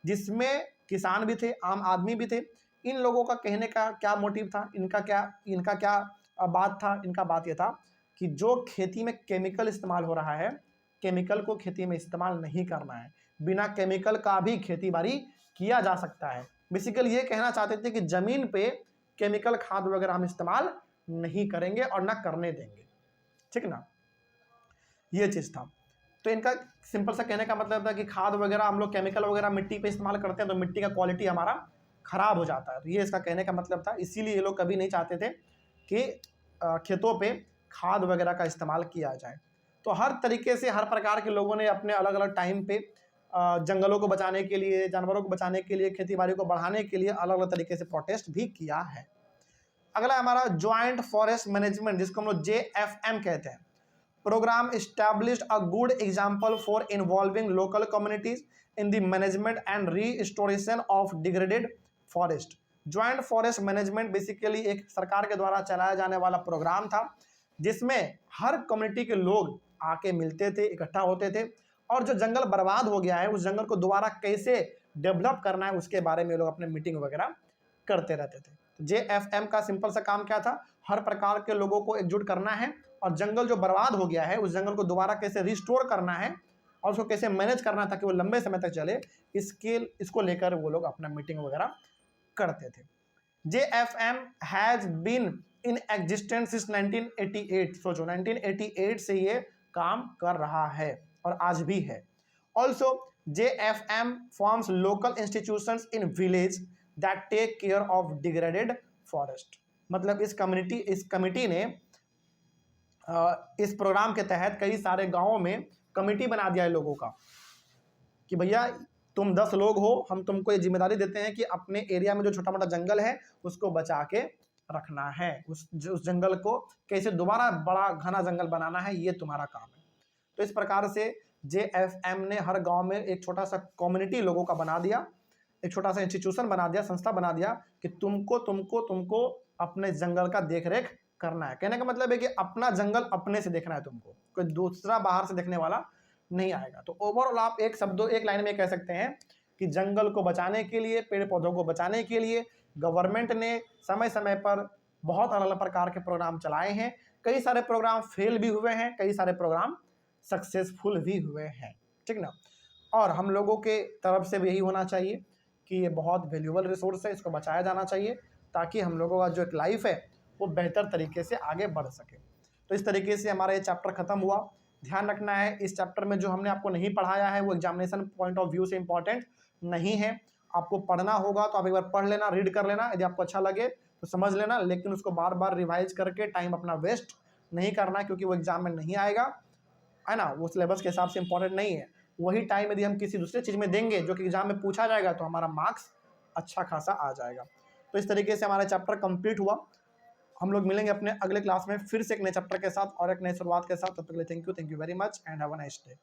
जिसमें किसान भी थे, आम आदमी भी थे। इन लोगों का कहने का क्या मोटिव था, इनका क्या बात था? इनका बात यह था कि जो खेती में केमिकल इस्तेमाल हो रहा है, केमिकल को खेती में इस्तेमाल नहीं करना है, बिना केमिकल का भी खेती बाड़ी किया जा सकता है। बेसिकली ये कहना चाहते थे कि जमीन पे केमिकल खाद वगैरह हम इस्तेमाल नहीं करेंगे और ना करने देंगे, ठीक ना, ये चीज था। तो इनका सिंपल सा कहने का मतलब था कि खाद वगैरह हम लोग केमिकल वगैरह मिट्टी पे इस्तेमाल करते हैं तो मिट्टी का क्वालिटी हमारा खराब हो जाता है। तो ये इसका कहने का मतलब था, इसीलिए ये लोग कभी नहीं चाहते थे कि खेतों पे खाद वगैरह का इस्तेमाल किया जाए। तो हर तरीके से हर प्रकार के लोगों ने अपने अलग अलग टाइम पे जंगलों को बचाने के लिए, जानवरों को बचाने के लिए, खेती बाड़ी को बढ़ाने के लिए अलग अलग तरीके से प्रोटेस्ट भी किया है। अगला हमारा ज्वाइंट फॉरेस्ट मैनेजमेंट, जिसको हम लोग JFM कहते हैं। Program established a good example for involving local communities in the management and restoration of degraded forest. Joint forest management basically एक सरकार के द्वारा चलाया जाने वाला प्रोग्राम था, जिसमें हर कम्युनिटी के लोग आके मिलते थे, इकट्ठा होते थे, और जो जंगल बर्बाद हो गया है उस जंगल को दोबारा कैसे डेवलप करना है उसके बारे में लोग अपने मीटिंग वगैरह करते रहते थे। तो JFM का सिंपल सा काम क्या था, हर प्रकार के लोगों को एकजुट करना है और जंगल जो बर्बाद हो गया है उस जंगल को दोबारा कैसे रिस्टोर करना है और उसको कैसे मैनेज करना है ताकि वो लंबे समय तक चले, इसको लेकर वो लोग अपना मीटिंग वगैरह करते थे। JFM has been in existence since 1988। सोचो 1988 से ये काम कर रहा है और आज भी है। Also JFM forms local institutions in village that take care of degraded forest. मतलब इस कमिटी ने इस प्रोग्राम के तहत कई सारे गांवों में कमेटी बना दिया है लोगों का कि भैया तुम 10 लोग हो, हम तुमको ये जिम्मेदारी देते हैं कि अपने एरिया में जो छोटा मोटा जंगल है उसको बचा के रखना है, उस जंगल को कैसे दोबारा बड़ा घना जंगल बनाना है, ये तुम्हारा काम है। तो इस प्रकार से JFM ने हर गांव में एक छोटा सा कम्युनिटी लोगों का बना दिया, एक छोटा सा इंस्टीट्यूशन बना दिया, संस्था बना दिया कि तुमको अपने जंगल का देखरेख करना है। कहने का मतलब है कि अपना जंगल अपने से देखना है तुमको, कोई दूसरा बाहर से देखने वाला नहीं आएगा। तो ओवरऑल आप एक लाइन में कह सकते हैं कि जंगल को बचाने के लिए, पेड़ पौधों को बचाने के लिए गवर्नमेंट ने समय समय पर बहुत अलग अलग प्रकार के प्रोग्राम चलाए हैं। कई सारे प्रोग्राम फेल भी हुए हैं, कई सारे प्रोग्राम सक्सेसफुल भी हुए हैं, ठीक ना। और हम लोगों के तरफ से भी यही होना चाहिए कि ये बहुत वैल्यूएबल रिसोर्स है, इसको बचाया जाना चाहिए ताकि हम लोगों का जो एक लाइफ है वो बेहतर तरीके से आगे बढ़ सके। तो इस तरीके से हमारा ये चैप्टर खत्म हुआ। ध्यान रखना है इस चैप्टर में जो हमने आपको नहीं पढ़ाया है वो एग्जामिनेशन पॉइंट ऑफ व्यू से इंपॉर्टेंट नहीं है। आपको पढ़ना होगा तो आप एक बार पढ़ लेना, रीड कर लेना, यदि आपको अच्छा लगे तो समझ लेना, लेकिन उसको बार बार रिवाइज करके टाइम अपना वेस्ट नहीं करना, क्योंकि वो एग्जाम में नहीं आएगा, है ना। वो सिलेबस के हिसाब से इंपॉर्टेंट नहीं है। वही टाइम यदि हम किसी दूसरे चीज़ में देंगे जो कि एग्जाम में पूछा जाएगा तो हमारा मार्क्स अच्छा खासा आ जाएगा। तो इस तरीके से हमारा चैप्टर कंप्लीट हुआ। हम लोग मिलेंगे अपने अगले क्लास में फिर से एक नए चैप्टर के साथ और एक नई शुरुआत के साथ। तब तक के लिए thank you very much and have a nice day.